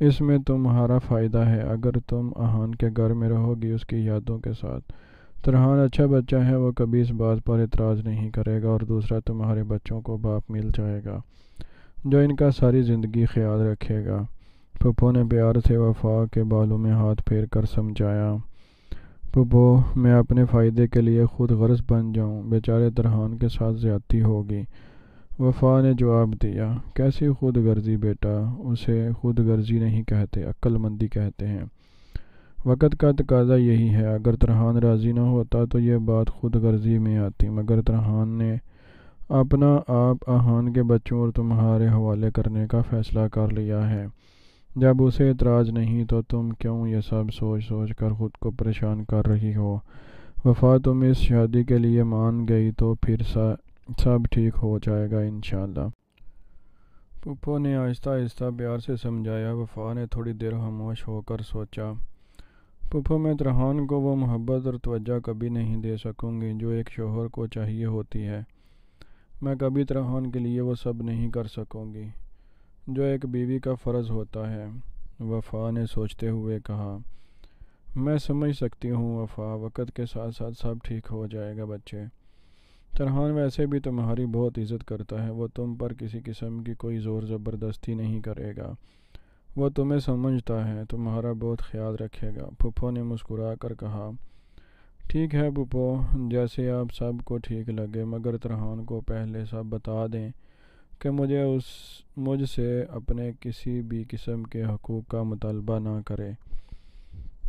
اس میں تمہارا فائدہ ہے۔ اگر تم آہان کے گھر میں رہو گی اس کی یادوں کے ساتھ، ترہان اچھا بچہ ہے، وہ کبھی اس بات پر اعتراض نہیں کرے گا، اور دوسرا تمہارے بچوں کو باپ مل جائے گا جو ان کا ساری زندگی خیال رکھے گا۔ پھپھو نے پیار سے وفا کے بالوں میں ہاتھ پھیر کر سمجھایا، پھپھو میں اپنے فائدے کے لیے خود غرض بن جاؤں، بیچارے ترہان کے ساتھ زیادتی ہوگی۔ وفا نے جواب دیا، کیسی خود غرضی بیٹا، اسے خود غرضی نہیں کہتے، عقل مندی کہتے ہیں۔ وقت کا تقاضا یہی ہے، اگر ترہان راضی نہ ہوتا تو یہ بات خود غرضی میں آتی، مگر ترہان نے اپنا آپ آہان کے بچوں اور تمہارے حوالے کرنے کا فیصلہ کر لیا ہے۔ جب اسے اعتراض نہیں تو تم کیوں یہ سب سوچ سوچ کر خود کو پریشان کر رہی ہو؟ وفا تم اس شادی کے لیے مان گئی تو پھر سب ٹھیک ہو جائے گا انشاءاللہ۔ پھپھو نے آہستہ آہستہ پیار سے سمجھایا۔ وفا نے تھوڑی دیر خاموش ہو کر سوچا، پھپھو میں ترہان کو وہ محبت اور توجہ کبھی نہیں دے سکوں گی جو ایک شوہر کو چاہیے ہوتی ہے۔ میں کبھی ترہان کے لیے وہ سب نہیں کر سکوں گی جو ایک بیوی کا فرض ہوتا ہے۔ وفا نے سوچتے ہوئے کہا، میں سمجھ سکتی ہوں وفا، وقت کے ساتھ ساتھ سب ٹھیک ہو جائے گا بچے۔ ترہان ویسے بھی تمہاری بہت عزت کرتا ہے، وہ تم پر کسی قسم کی کوئی زور زبردستی نہیں کرے گا، وہ تمہیں سمجھتا ہے، تمہارا بہت خیال رکھے گا۔ پھپھو نے مسکرا کر کہا، ٹھیک ہے پھپھو، جیسے آپ سب کو ٹھیک لگے، مگر ترہان کو پہلے سب بتا دیں کہ مجھ سے اپنے کسی بھی قسم کے حقوق کا مطالبہ نہ کرے۔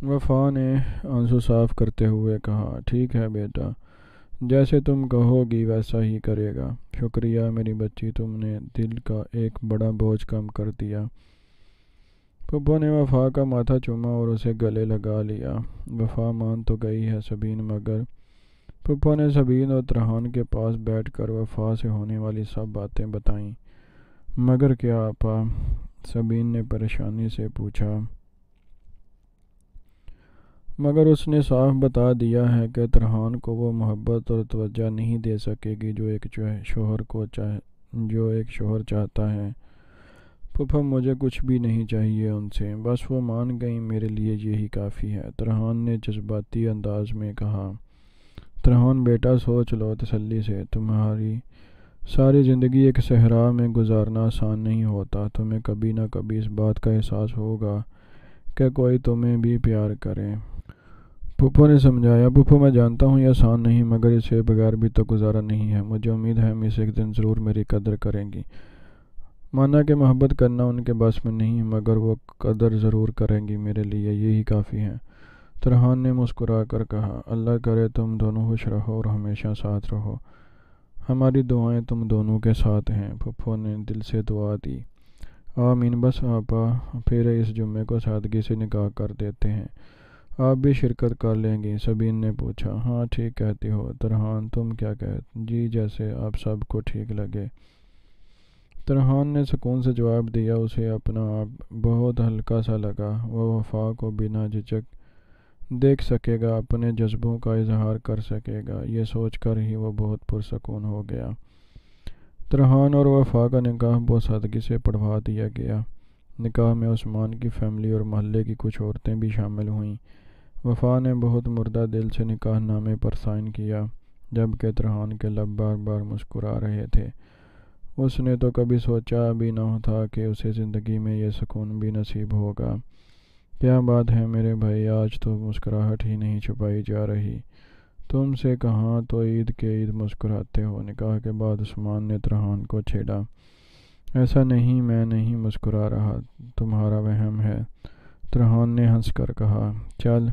وفا نے آنسو صاف کرتے ہوئے کہا، ٹھیک ہے بیٹا، جیسے تم کہو گی ویسا ہی کرے گا۔ شکریہ میری بچی، تم نے دل کا ایک بڑا بوجھ کم کر دیا۔ پھپھو نے وفا کا ماتھا چوما اور اسے گلے لگا لیا۔ وفا مان تو گئی ہے سبین، مگر پھپھو نے سبین اور ترہان کے پاس بیٹھ کر وفا سے ہونے والی سب باتیں بتائیں۔ مگر کیا آپا؟ سبین نے پریشانی سے پوچھا۔ مگر اس نے صاف بتا دیا ہے کہ ترہان کو وہ محبت اور توجہ نہیں دے سکے گی جو ایک شوہر چاہتا ہے۔ پھپھو مجھے کچھ بھی نہیں چاہیے ان سے، بس وہ مان گئیں، میرے لیے یہی کافی ہے، ترہان نے جذباتی انداز میں کہا۔ ترہان بیٹا سوچ لو تسلی سے، تمہاری ساری زندگی ایک صحرا میں گزارنا آسان نہیں ہوتا، تمہیں کبھی نہ کبھی اس بات کا احساس ہوگا کہ کوئی تمہیں بھی پیار کرے۔ پھپھو نے سمجھایا، پھپھو میں جانتا ہوں یہ آسان نہیں، مگر اسے بغیر بھی تو گزارا نہیں ہے۔ مجھے امید ہے مس ایک دن ضرور میری قدر کریں گی۔ مانا کہ محبت کرنا ان کے بس میں نہیں، مگر وہ قدر ضرور کریں گی، میرے لیے یہی کافی ہے۔ ترحان نے مسکرا کر کہا، اللہ کرے تم دونوں خوش رہو اور ہمیشہ ساتھ رہو، ہماری دعائیں تم دونوں کے ساتھ ہیں۔ پھپھو نے دل سے دعا دی۔ آمین۔ بس آپا پھر اس جمعے کو سادگی سے نکاح کر دیتے ہیں، آپ بھی شرکت کر لیں گی؟ سبین نے پوچھا۔ ہاں ٹھیک کہتی ہو ترحان، تم کیا کہتے؟ جی جیسے آپ سب کو ٹھیک لگے۔ ترحان نے سکون سے جواب دیا۔ اسے اپنا آپ بہت ہلکا سا لگا، وہ وفا کو بنا جھجک دیکھ سکے گا، اپنے جذبوں کا اظہار کر سکے گا، یہ سوچ کر ہی وہ بہت پرسکون ہو گیا۔ ترحان اور وفا کا نکاح بہت سادگی سے پڑھوا دیا گیا۔ نکاح میں عثمان کی فیملی اور محلے کی کچھ عورتیں بھی شامل ہوئیں۔ وفا نے بہت مردہ دل سے نکاح نامے پر سائن کیا، جبکہ ترحان کے لب بار بار مسکرا رہے تھے۔ اس نے تو کبھی سوچا بھی نہ تھا کہ اسے زندگی میں یہ سکون بھی نصیب ہوگا۔ کیا بات ہے میرے بھائی، آج تو مسکراہٹ ہی نہیں چھپائی جا رہی، تم سے کہاں تو عید کے عید مسکراتے ہو۔ نکاح کے بعد عثمان نے ترحان کو چھیڑا۔ ایسا نہیں، میں نہیں مسکرا رہا، تمہارا وہم ہے، ترحان نے ہنس کر کہا۔ چل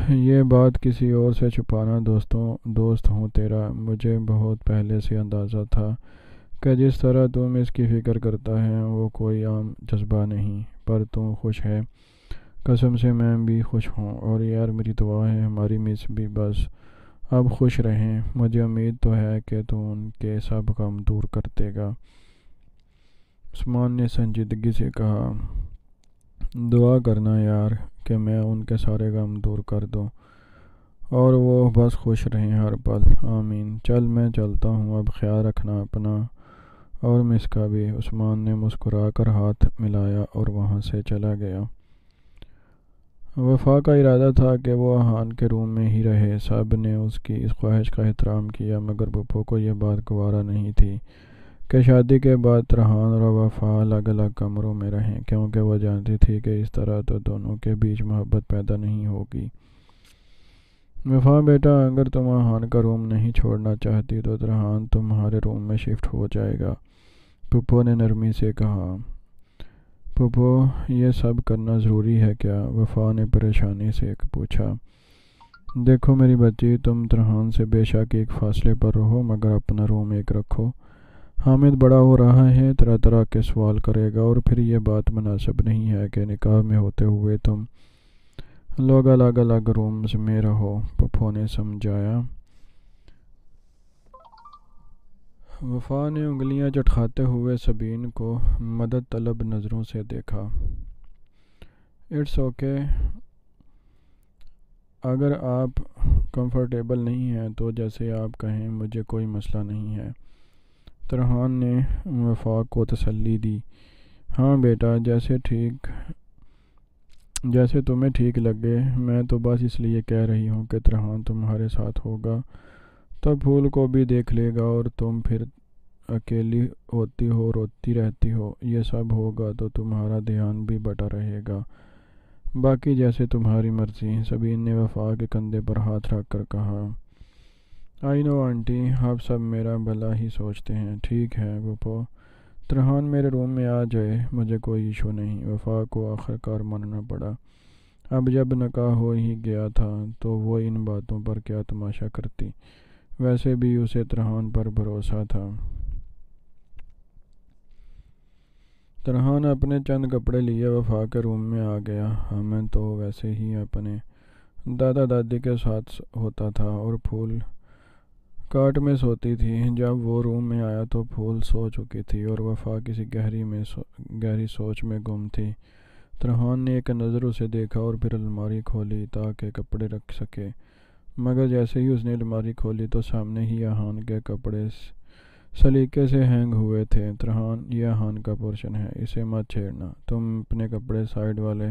یہ بات کسی اور سے چھپانا، دوست ہوں تیرا، مجھے بہت پہلے سے اندازہ تھا کہ جس طرح تم اس کی فکر کرتا ہے وہ کوئی عام جذبہ نہیں، پر تم خوش ہے، قسم سے میں بھی خوش ہوں، اور یار میری دعا ہے ہماری مس بھی بس اب خوش رہیں، مجھے امید تو ہے کہ تو ان کے سب غم دور کر دے گا۔ عثمان نے سنجیدگی سے کہا، دعا کرنا یار کہ میں ان کے سارے غم دور کر دوں اور وہ بس خوش رہیں ہر پل، آمین۔ چل میں چلتا ہوں، اب خیال رکھنا اپنا اور مس کا بھی۔ عثمان نے مسکرا کر ہاتھ ملایا اور وہاں سے چلا گیا۔ وفا کا ارادہ تھا کہ وہ احان کے روم میں ہی رہے۔ سب نے اس کی اس خواہش کا احترام کیا، مگر پھپھو کو یہ بات گوارا نہیں تھی کہ شادی کے بعد ترحان اور وفا الگ الگ کمروں میں رہیں، کیونکہ وہ جانتی تھی کہ اس طرح تو دونوں کے بیچ محبت پیدا نہیں ہوگی۔ وفا بیٹا، اگر تم احان کا روم نہیں چھوڑنا چاہتی تو ترحان تمہارے روم میں شفٹ ہو جائے گا، پھپھو نے نرمی سے کہا۔ پھپھو یہ سب کرنا ضروری ہے کیا؟ وفا نے پریشانی سے پوچھا۔ دیکھو میری بچی، تم ترحان سے بے شک ایک فاصلے پر رہو، مگر اپنا روم ایک رکھو۔ حامد بڑا ہو رہا ہے، طرح طرح کے سوال کرے گا، اور پھر یہ بات مناسب نہیں ہے کہ نکاح میں ہوتے ہوئے تم لوگ الگ الگ رومز میں رہو، پھپھو نے سمجھایا۔ وفا نے انگلیاں چٹکھاتے ہوئے سبین کو مدد طلب نظروں سے دیکھا۔ اٹس اوکے، اگر آپ کمفرٹیبل نہیں ہیں تو جیسے آپ کہیں، مجھے کوئی مسئلہ نہیں ہے، ترحان نے وفا کو تسلی دی۔ ہاں بیٹا، جیسے تمہیں ٹھیک لگے، میں تو بس اس لیے کہہ رہی ہوں کہ ترحان تمہارے ساتھ ہوگا تو پھول کو بھی دیکھ لے گا، اور تم پھر اکیلی ہوتی ہو، روتی رہتی ہو، یہ سب ہوگا تو تمہارا دھیان بھی بٹا رہے گا، باقی جیسے تمہاری مرضی۔ سبین نے وفا کے کندھے پر ہاتھ رکھ کر کہا۔ آئی نو آنٹی، آپ سب میرا بھلا ہی سوچتے ہیں۔ ٹھیک ہے پھپھو، ترحان میرے روم میں آ جائے، مجھے کوئی ایشو نہیں۔ وفا کو آخرکار ماننا پڑا، اب جب نکاح ہو ہی گیا تھا تو وہ ان باتوں پر کیا تماشا کرتی، ویسے بھی اسے ترحان پر بھروسہ تھا۔ ترحان اپنے چند کپڑے لیے وفا کے روم میں آ گیا۔ حامد تو ویسے ہی اپنے دادا دادی کے ساتھ ہوتا تھا اور پھول کاٹ میں سوتی تھی۔ جب وہ روم میں آیا تو پھول سو چکی تھی اور وفا کسی گہری سوچ میں گم تھی۔ ترحان نے ایک نظر اسے دیکھا اور پھر الماری کھولی تاکہ کپڑے رکھ سکے، مگر جیسے ہی اس نے الماری کھولی تو سامنے ہی احان کے کپڑے سلیقے سے ہینگ ہوئے تھے۔ ترحان، یہ احان کا پورشن ہے، اسے مت چھیڑنا، تم اپنے کپڑے سائیڈ والے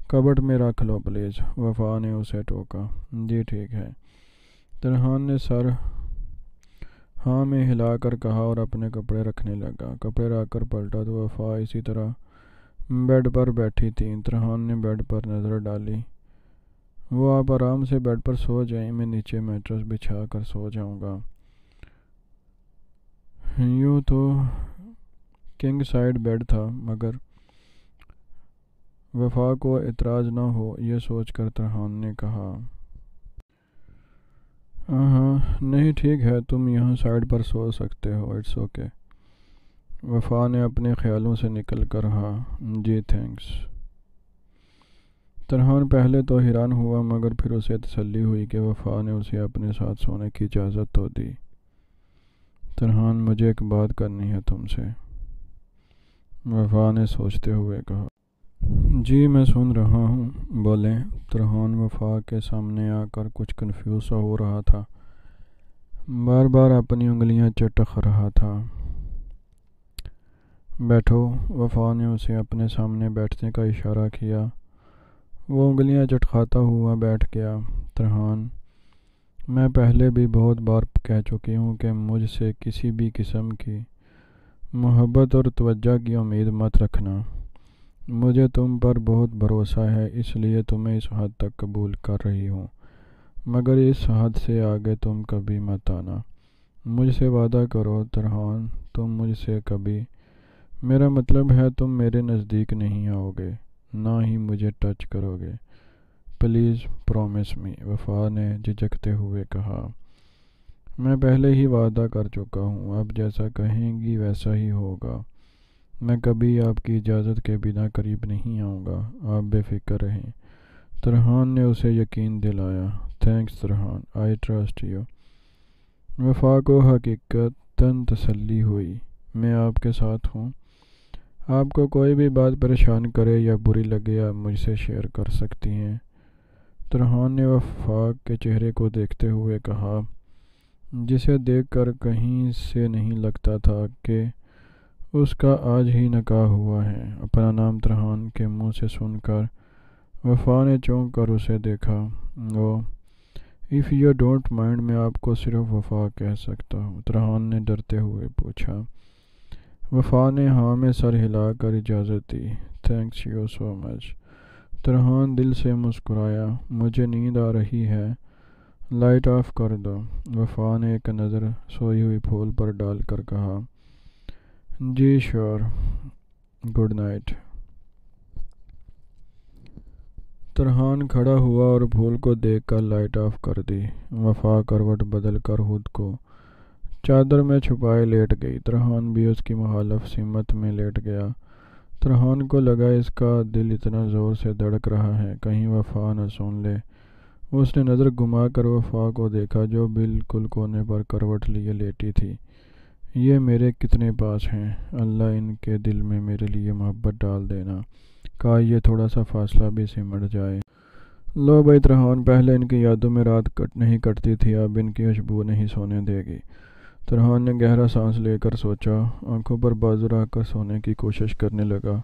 کبٹ میں رکھ لو پلیز، وفا نے اسے ٹوکا۔ جی ٹھیک ہے، ترحان نے سر ہاں میں ہلا کر کہا اور اپنے کپڑے رکھنے لگا۔ کپڑے رکھ کر پلٹا تو وفا اسی طرح بیڈ پر بیٹھی تھی۔ ترحان نے بیڈ پر نظر ڈالی وہ آپ آرام سے بیڈ پر سو جائیں، میں نیچے میٹرس بچھا کر سو جاؤں گا۔ یوں تو کنگ سائڈ بیڈ تھا، مگر وفا کو اعتراض نہ ہو یہ سوچ کر ترحان نے کہا، ہاں نہیں ٹھیک ہے، تم یہاں سائڈ پر سو سکتے ہو، اٹس اوکے۔ وفا نے اپنے خیالوں سے نکل کر کہا، جی تھینکس۔ ترحان پہلے تو حیران ہوا، مگر پھر اسے تسلی ہوئی کہ وفا نے اسے اپنے ساتھ سونے کی اجازت تو دی۔ ترحان، مجھے ایک بات کرنی ہے تم سے، وفا نے سوچتے ہوئے کہا۔ جی میں سن رہا ہوں، بولیں۔ ترحان وفا کے سامنے آ کر کچھ کنفیوز سا ہو رہا تھا، بار بار اپنی انگلیاں چٹک رہا تھا۔ بیٹھو، وفا نے اسے اپنے سامنے بیٹھنے کا اشارہ کیا۔ وہ انگلیاں چٹکاتا ہوا بیٹھ گیا۔ ترحان، میں پہلے بھی بہت بار کہہ چکی ہوں کہ مجھ سے کسی بھی قسم کی محبت اور توجہ کی امید مت رکھنا۔ مجھے تم پر بہت بھروسہ ہے، اس لیے تمہیں اس حد تک قبول کر رہی ہوں، مگر اس حد سے آگے تم کبھی مت آنا۔ مجھ سے وعدہ کرو ترحان، تم مجھ سے کبھی، میرا مطلب ہے تم میرے نزدیک نہیں آؤ گے، نہ ہی مجھے ٹچ کرو گے۔ پلیز پرومس می، وفا نے جھجکتے ہوئے کہا۔ میں پہلے ہی وعدہ کر چکا ہوں، اب جیسا کہیں گی ویسا ہی ہوگا۔ میں کبھی آپ کی اجازت کے بنا قریب نہیں آؤں گا، آپ بے فکر رہیں۔ ترحان نے اسے یقین دلایا۔ تھینکس ترحان، آئی ٹرسٹ یو۔ وفا کو حقیقتاً تسلی ہوئی۔ میں آپ کے ساتھ ہوں، آپ کو کوئی بھی بات پریشان کرے یا بری لگے آپ مجھ سے شیئر کر سکتی ہیں۔ ترحان نے وفا کے چہرے کو دیکھتے ہوئے کہا، جسے دیکھ کر کہیں سے نہیں لگتا تھا کہ اس کا آج ہی نکاح ہوا ہے۔ اپنا نام ترحان کے منہ سے سن کر وفا نے چونک کر اسے دیکھا۔ وہ، اف یو ڈونٹ مائنڈ، میں آپ کو صرف وفا کہہ سکتا ہوں؟ ترحان نے ڈرتے ہوئے پوچھا۔ وفا نے ہاں میں سر ہلا کر اجازت دی۔ تھینکس یو سو مچ۔ ترحان دل سے مسکرایا۔ مجھے نیند آ رہی ہے، لائٹ آف کر دو۔ وفا نے ایک نظر سوئی ہوئی پھول پر ڈال کر کہا، جی شور، گڈ نائٹ۔ ترحان کھڑا ہوا اور پھول کو دیکھ کر لائٹ آف کر دی۔ وفا کروٹ بدل کر خود کو چادر میں چھپائے لیٹ گئی۔ ترحان بھی اس کی مخالف سمت میں لیٹ گیا۔ ترحان کو لگا اس کا دل اتنا زور سے دھڑک رہا ہے کہیں وفا نہ سن لے۔ اس نے نظر گھما کر وفا کو دیکھا جو بالکل کونے پر کروٹ لیے لیٹی تھی۔ یہ میرے کتنے پاس ہیں، اللہ ان کے دل میں میرے لیے محبت ڈال دینا، کہا یہ تھوڑا سا فاصلہ بھی سمٹ جائے۔ لو بھائی ترحان، پہلے ان کی یادوں میں رات نہیں کٹتی تھی، اب ان کی خوشبو نہیں سونے دے گی۔ ترحان نے گہرا سانس لے کر سوچا، آنکھوں پر بازو رکھ کر سونے کی کوشش کرنے لگا۔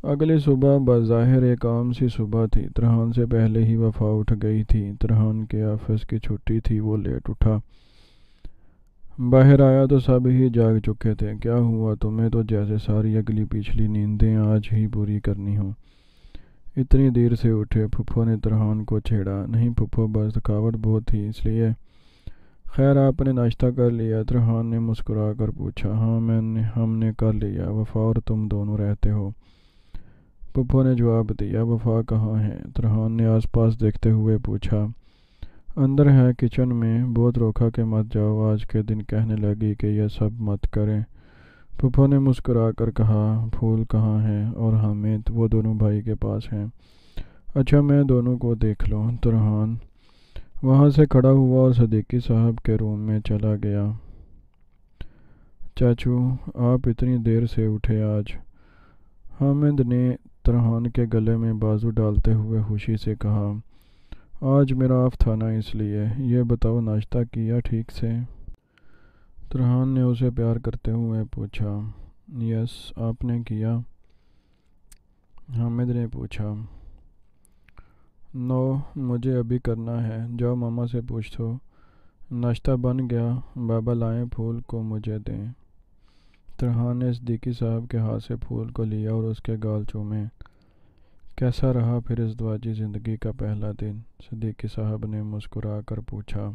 اگلی صبح بظاہر ایک عام سی صبح تھی۔ ترحان سے پہلے ہی وفا اٹھ گئی تھی۔ ترحان کے آفس کی چھٹی تھی، وہ لیٹ اٹھا۔ باہر آیا تو سب ہی جاگ چکے تھے۔ کیا ہوا تمہیں؟ تو جیسے ساری اگلی پچھلی نیندیں آج ہی پوری کرنی ہوں، اتنی دیر سے اٹھے؟ پھپھو نے ترحان کو چھیڑا۔ نہیں پھپھو، بس تھکاوٹ بہت تھی اس لیے۔ خیر آپ نے ناشتہ کر لیا؟ ترحان نے مسکرا کر پوچھا۔ ہاں ہم نے کر لیا، وفا اور تم دونوں رہتے ہو، پھپھو نے جواب دیا۔ وفا کہاں ہے؟ ترحان نے آس پاس دیکھتے ہوئے پوچھا۔ اندر ہے، کچن میں۔ بہت روکا کہ مت جاؤ آج کے دن، کہنے لگی کہ یہ سب مت کریں۔ پھپھو نے مسکرا کر کہا۔ پھول کہاں ہے؟ اور حامد؟ وہ دونوں بھائی کے پاس ہیں۔ اچھا میں دونوں کو دیکھ لوں۔ ترحان وہاں سے کھڑا ہوا اور صدیقی صاحب کے روم میں چلا گیا۔ چاچو آپ اتنی دیر سے اٹھے آج؟ حامد نے ترحان کے گلے میں بازو ڈالتے ہوئے خوشی سے کہا۔ آج میرا آف تھا نا، اس لیے۔ یہ بتاؤ ناشتہ کیا ٹھیک سے؟ ترحان نے اسے پیار کرتے ہوئے پوچھا۔ یس، آپ نے کیا؟ حامد نے پوچھا۔ نو، مجھے ابھی کرنا ہے، جاؤ ماما سے پوچھ دو۔ ناشتہ بن گیا، بابا لائیں پھول کو مجھے دیں۔ ترحان نے صدیقی صاحب کے ہاتھ سے پھول کو لیا اور اس کے گال چومے۔ کیسا رہا پھر ازدواجی زندگی کا پہلا دن؟ صدیقی صاحب نے مسکرا کر پوچھا۔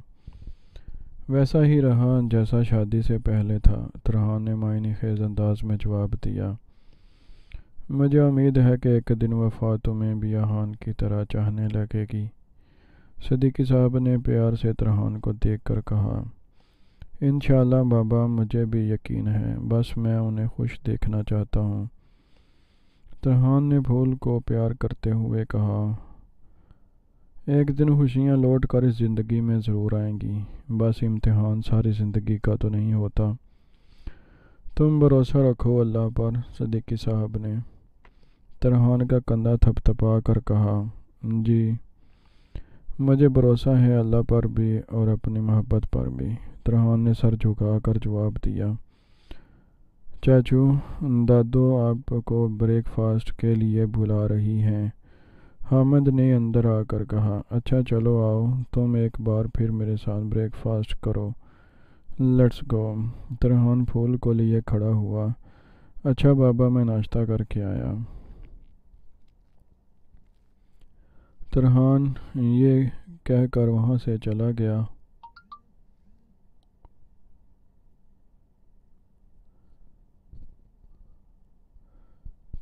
ویسا ہی رہا جیسا شادی سے پہلے تھا، ترہان نے معنی خیز انداز میں جواب دیا۔ مجھے امید ہے کہ ایک دن وفا تمہیں بھی آہان کی طرح چاہنے لگے گی، صدیقی صاحب نے پیار سے ترہان کو دیکھ کر کہا۔ انشاءاللہ بابا، مجھے بھی یقین ہے، بس میں انہیں خوش دیکھنا چاہتا ہوں۔ ترہان نے پھول کو پیار کرتے ہوئے کہا۔ ایک دن خوشیاں لوٹ کر اس زندگی میں ضرور آئیں گی، بس امتحان ساری زندگی کا تو نہیں ہوتا۔ تم بھروسہ رکھو اللہ پر، صدیقی صاحب نے ترہان کا کندھا تھپ تھپا کر کہا۔ جی، مجھے بھروسہ ہے اللہ پر بھی اور اپنی محبت پر بھی، ترہان نے سر جھکا کر جواب دیا۔ چاچو، دادو آپ کو بریک فاسٹ کے لیے بلا رہی ہیں، حامد نے اندر آ کر کہا۔ اچھا چلو آؤ، تم ایک بار پھر میرے ساتھ بریک فاسٹ کرو، لیٹس گو۔ ترہان پھول کو لیے کھڑا ہوا۔ اچھا بابا، میں ناشتہ کر کے آیا۔ ترہان یہ کہہ کر وہاں سے چلا گیا۔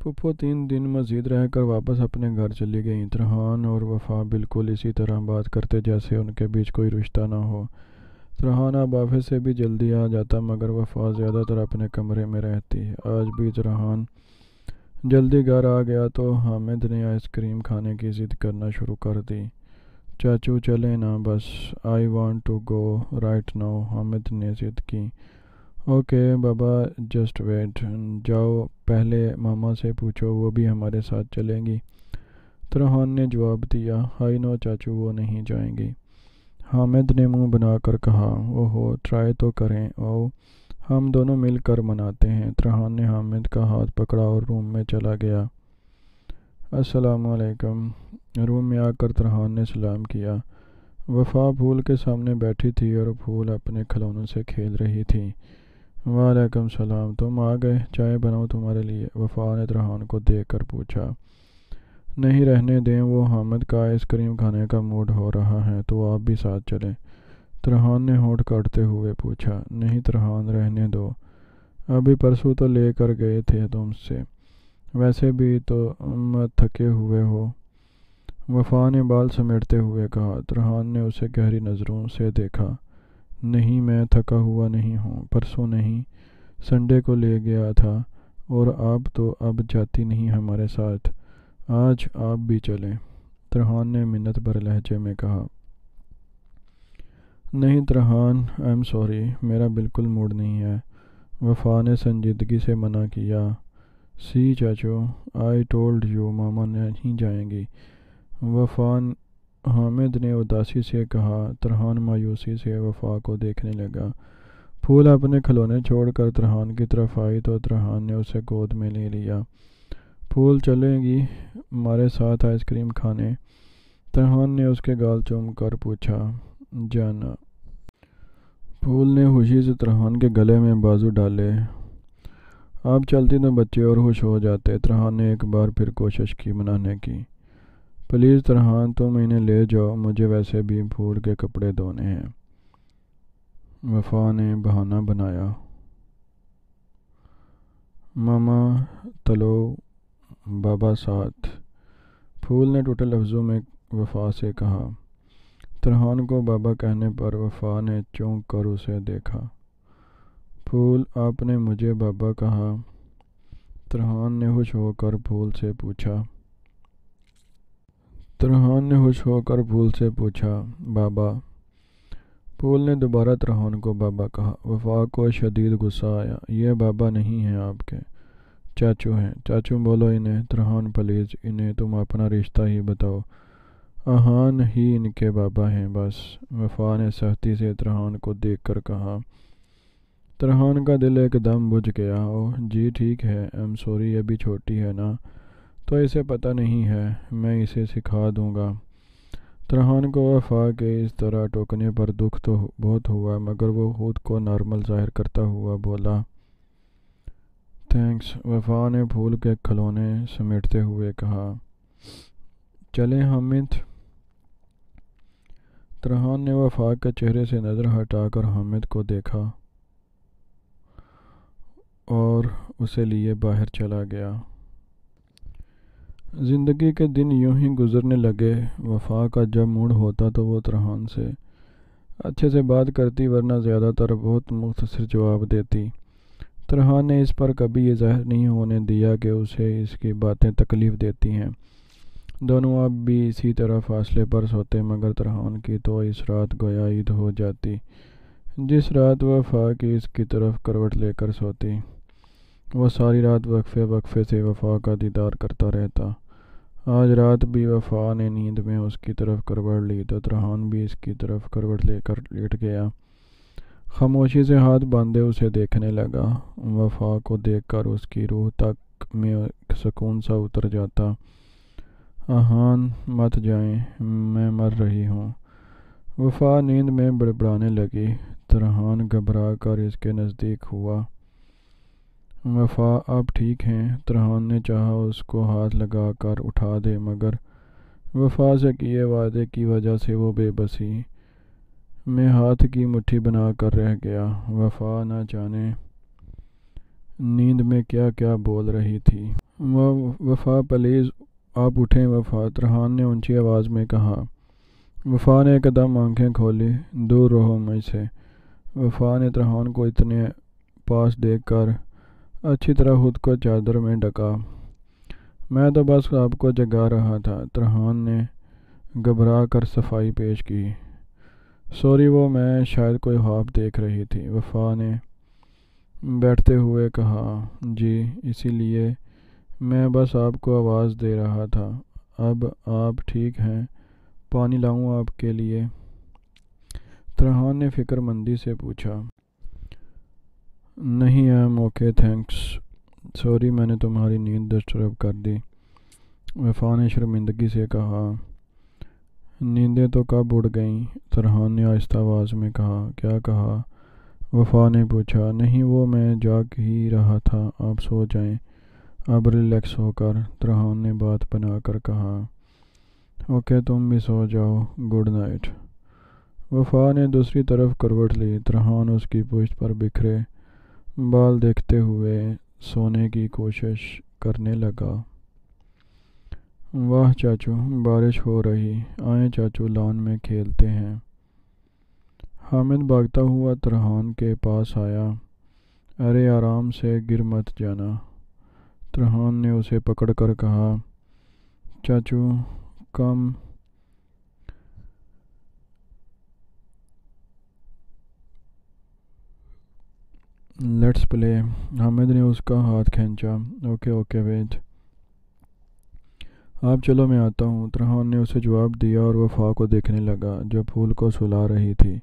پھپھو 3 دن مزید رہ کر واپس اپنے گھر چلی گئیں۔ ترہان اور وفا بالکل اسی طرح بات کرتے جیسے ان کے بیچ کوئی رشتہ نہ ہو۔ ترہان اب آفس سے بھی جلدی آ جاتا، مگر وفا زیادہ تر اپنے کمرے میں رہتی۔ آج بھی ترہان جلدی گھر آ گیا تو حامد نے آئس کریم کھانے کی ضد کرنا شروع کر دی۔ چاچو چلیں نا، بس I want to go right now, Hamid نے ضد کی۔ اوکے بابا، جسٹ ویٹ، جاؤ پہلے ماما سے پوچھو، وہ بھی ہمارے ساتھ چلیں گی، ترہان نے جواب دیا۔ ہائی نو چاچو، وہ نہیں جائیں گی، حامد نے منہ بنا کر کہا۔ اوہو، ٹرائی تو کریں، او ہم دونوں مل کر مناتے ہیں۔ ترہان نے حامد کا ہاتھ پکڑا اور روم میں چلا گیا۔ السلام علیکم۔ روم میں آ کر ترہان نے سلام کیا۔ وفا پھول کے سامنے بیٹھی تھی اور پھول اپنے کھلونوں سے کھیل رہی تھی۔ وعلیکم السلام، تم آ گئے، چائے بناؤ تمہارے لیے، وفا نے ترہان کو دیکھ کر پوچھا۔ نہیں رہنے دیں، وہ حامد کا آئس کریم کھانے کا موڈ ہو رہا ہے تو آپ بھی ساتھ چلیں، ترہان نے ہونٹ کاٹتے ہوئے پوچھا۔ نہیں ترہان، رہنے دو، ابھی پرسوں تو لے کر گئے تھے تم سے، ویسے بھی تو تھکے ہوئے ہو، وفا نے بال سمیٹتے ہوئے کہا۔ ترہان نے اسے گہری نظروں سے دیکھا۔ نہیں، میں تھکا ہوا نہیں ہوں، پرسوں نہیں، سنڈے کو لے گیا تھا، اور آپ تو اب جاتی نہیں ہمارے ساتھ، آج آپ بھی چلیں، ترہان نے منت بھر لہجے میں کہا۔ نہیں ترہان، آئی ایم سوری، میرا بالکل موڈ نہیں ہے، وفا نے سنجیدگی سے منع کیا۔ سی چاچو، آئی ٹولڈ یو، ماما نہیں جائیں گی، وفا حامد نے اداسی سے کہا۔ ترہان مایوسی سے وفا کو دیکھنے لگا۔ پھول اپنے کھلونے چھوڑ کر ترہان کی طرف آئی تو ترہان نے اسے گود میں لے لیا۔ پھول چلے گی ہمارے ساتھ آئس کریم کھانے؟ ترہان نے اس کے گال چوم کر پوچھا۔ جانا۔ پھول نے خوشی سے ترہان کے گلے میں بازو ڈالے۔ آپ چلتی تو بچے اور خوش ہو جاتے، ترہان نے ایک بار پھر کوشش کی منانے کی۔ پلیز ترہان، تم انہیں لے جاؤ، مجھے ویسے بھی پھول کے کپڑے دھونے ہیں، وفا نے بہانہ بنایا۔ ماما تلو بابا ساتھ، پھول نے ٹوٹے لفظوں میں وفا سے کہا۔ ترہان کو بابا کہنے پر وفا نے چونک کر اسے دیکھا۔ پھول، آپ نے مجھے بابا کہا؟ ترہان نے خوش ہو کر پھول سے پوچھا۔ بابا۔ پھول نے دوبارہ ترہان کو بابا کہا۔ وفا کو شدید غصہ آیا۔ یہ بابا نہیں ہیں آپ کے، چاچو ہیں، چاچو بولو انہیں، ترہان پلیز، انہیں تم اپنا رشتہ ہی بتاؤ، آہان ہی ان کے بابا ہیں بس، وفا نے سختی سے ترہان کو دیکھ کر کہا۔ ترہان کا دل ایک دم بجھ گیا۔ اوہ جی ٹھیک ہے، ایم سوری، ابھی چھوٹی ہے نا تو اسے پتہ نہیں ہے، میں اسے سکھا دوں گا۔ ترہان کو وفا کے اس طرح ٹوکنے پر دکھ تو بہت ہوا، مگر وہ خود کو نارمل ظاہر کرتا ہوا بولا۔ تھینکس، وفا نے پھول کے کھلونے سمیٹتے ہوئے کہا۔ چلیں حامد۔ ترحان نے وفا کے چہرے سے نظر ہٹا کر حامد کو دیکھا اور اسے لیے باہر چلا گیا۔ زندگی کے دن یوں ہی گزرنے لگے۔ وفا کا جب موڈ ہوتا تو وہ ترحان سے اچھے سے بات کرتی، ورنہ زیادہ تر بہت مختصر جواب دیتی۔ ترحان نے اس پر کبھی یہ ظاہر نہیں ہونے دیا کہ اسے اس کی باتیں تکلیف دیتی ہیں۔ دونوں اب بھی اسی طرح فاصلے پر سوتے، مگر ترحان کی تو اس رات گویا عید ہو جاتی جس رات وفا کی اس کی طرف کروٹ لے کر سوتی۔ وہ ساری رات وقفے وقفے سے وفا کا دیدار کرتا رہتا۔ آج رات بھی وفا نے نیند میں اس کی طرف کروٹ لی تو ترحان بھی اس کی طرف کروٹ لے کر لیٹ گیا۔ خاموشی سے ہاتھ باندھے اسے دیکھنے لگا۔ وفا کو دیکھ کر اس کی روح تک میں سکون سا اتر جاتا۔ آہان مت جائیں، میں مر رہی ہوں۔ وفا نیند میں بڑبڑانے لگی۔ ترحان گھبرا کر اس کے نزدیک ہوا۔ وفا آپ ٹھیک ہیں؟ ترحان نے چاہا اس کو ہاتھ لگا کر اٹھا دے، مگر وفا سے کیے وعدے کی وجہ سے وہ بے بسی میں ہاتھ کی مٹھی بنا کر رہ گیا۔ وفا نہ جانے نیند میں کیا کیا بول رہی تھی۔ وفا پلیز آپ اٹھیں وفا، ترحان نے اونچی آواز میں کہا۔ وفا نے ایک قدم آنکھیں کھولی۔ دور رہو مجھ سے۔ وفا نے ترحان کو اتنے پاس دیکھ کر اچھی طرح خود کو چادر میں ڈھکا۔ میں تو بس آپ کو جگا رہا تھا، ترحان نے گھبرا کر صفائی پیش کی۔ سوری، وہ میں شاید کوئی خواب دیکھ رہی تھی، وفا نے بیٹھتے ہوئے کہا۔ جی، اسی لیے میں بس آپ کو آواز دے رہا تھا۔ اب آپ ٹھیک ہیں؟ پانی لاؤں آپ کے لیے؟ ترحان نے فکر مندی سے پوچھا۔ نہیں، ایم اوکے تھینکس۔ سوری، میں نے تمہاری نیند ڈسٹرب کر دی، وفا نے شرمندگی سے کہا۔ نیندیں تو کب اڑ گئیں؟ ترحان نے آہستہ آواز میں کہا۔ کیا کہا؟ وفا نے پوچھا۔ نہیں، وہ میں جاگ ہی رہا تھا، آپ سو جائیں اب ریلیکس ہو کر، ترحان نے بات بنا کر کہا۔ اوکے، تم بھی سو جاؤ، گڈ نائٹ۔ وفا نے دوسری طرف کروٹ لی۔ ترحان اس کی پشت پر بکھرے بال دیکھتے ہوئے سونے کی کوشش کرنے لگا۔ واہ چاچو، بارش ہو رہی، آئیں چاچو لان میں کھیلتے ہیں۔ حامد بھاگتا ہوا ترحان کے پاس آیا۔ ارے آرام سے، گر مت جانا، ترحان نے اسے پکڑ کر کہا۔ چاچو کم لیٹس پلے۔ حامد نے اس کا ہاتھ کھینچا۔ اوکے اوکے ویٹ، آپ چلو میں آتا ہوں، ترحان نے اسے جواب دیا اور وفا کو دیکھنے لگا جو پھول کو سلا رہی تھی۔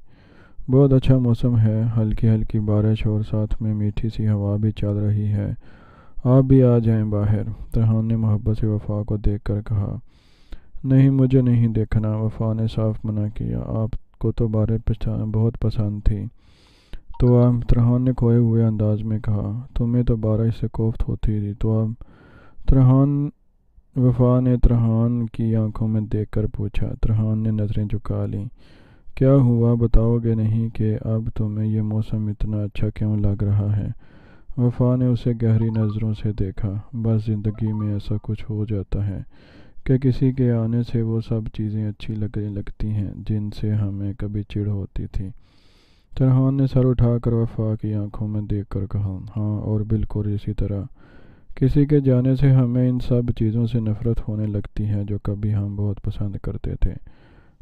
بہت اچھا موسم ہے، ہلکی ہلکی بارش اور ساتھ میں میٹھی سی ہوا بھی چل رہی ہے، آپ بھی آ جائیں باہر، ترحان نے محبت سے وفا کو دیکھ کر کہا۔ نہیں، مجھے نہیں دیکھنا، وفا نے صاف منع کیا۔ آپ کو تو بارش بہت پسند تھی تو اب، ترحان نے کھوئے ہوئے انداز میں کہا۔ تمہیں تو بارش سے کوفت ہوتی تھی تو اب، وفا نے ترحان کی آنکھوں میں دیکھ کر پوچھا۔ ترحان نے نظریں جھکا لیں۔ کیا ہوا، بتاؤ گے نہیں کہ اب تمہیں یہ موسم اتنا اچھا کیوں لگ رہا ہے؟ وفا نے اسے گہری نظروں سے دیکھا۔ بس زندگی میں ایسا کچھ ہو جاتا ہے کہ کسی کے آنے سے وہ سب چیزیں اچھی لگنے لگتی ہیں جن سے ہمیں کبھی چڑ ہوتی تھی۔ ترحان نے سر اٹھا کر وفا کی آنکھوں میں دیکھ کر کہا۔ ہاں، اور بالکل اسی طرح کسی کے جانے سے ہمیں ان سب چیزوں سے نفرت ہونے لگتی ہے جو کبھی ہم بہت پسند کرتے تھے،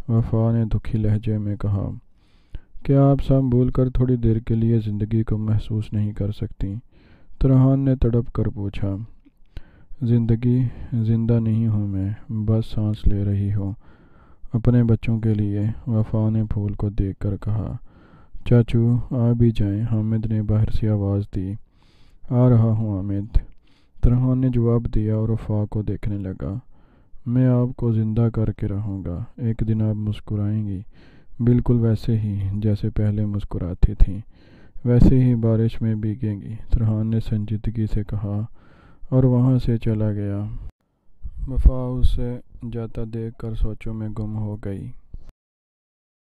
وفا نے دکھی لہجے میں کہا۔ کیا آپ سب بھول کر تھوڑی دیر کے لیے زندگی کو محسوس نہیں کر سکتی؟ ترحان نے تڑپ کر پوچھا۔ زندہ نہیں ہوں میں، بس سانس لے رہی ہوں اپنے بچوں کے لیے، وفا نے پھول کو دیکھ کر کہا۔ چاچو آ بھی جائیں، حامد نے باہر سے آواز دی۔ آ رہا ہوں حامد، ترحان نے جواب دیا اور وفا کو دیکھنے لگا۔ میں آپ کو زندہ کر کے رہوں گا، ایک دن آپ مسکرائیں گی، بالکل ویسے ہی جیسے پہلے مسکراتی تھیں، ویسے ہی بارش میں بھیگیں گی، ترحان نے سنجیدگی سے کہا اور وہاں سے چلا گیا۔ وفا اسے جاتا دیکھ کر سوچوں میں گم ہو گئی۔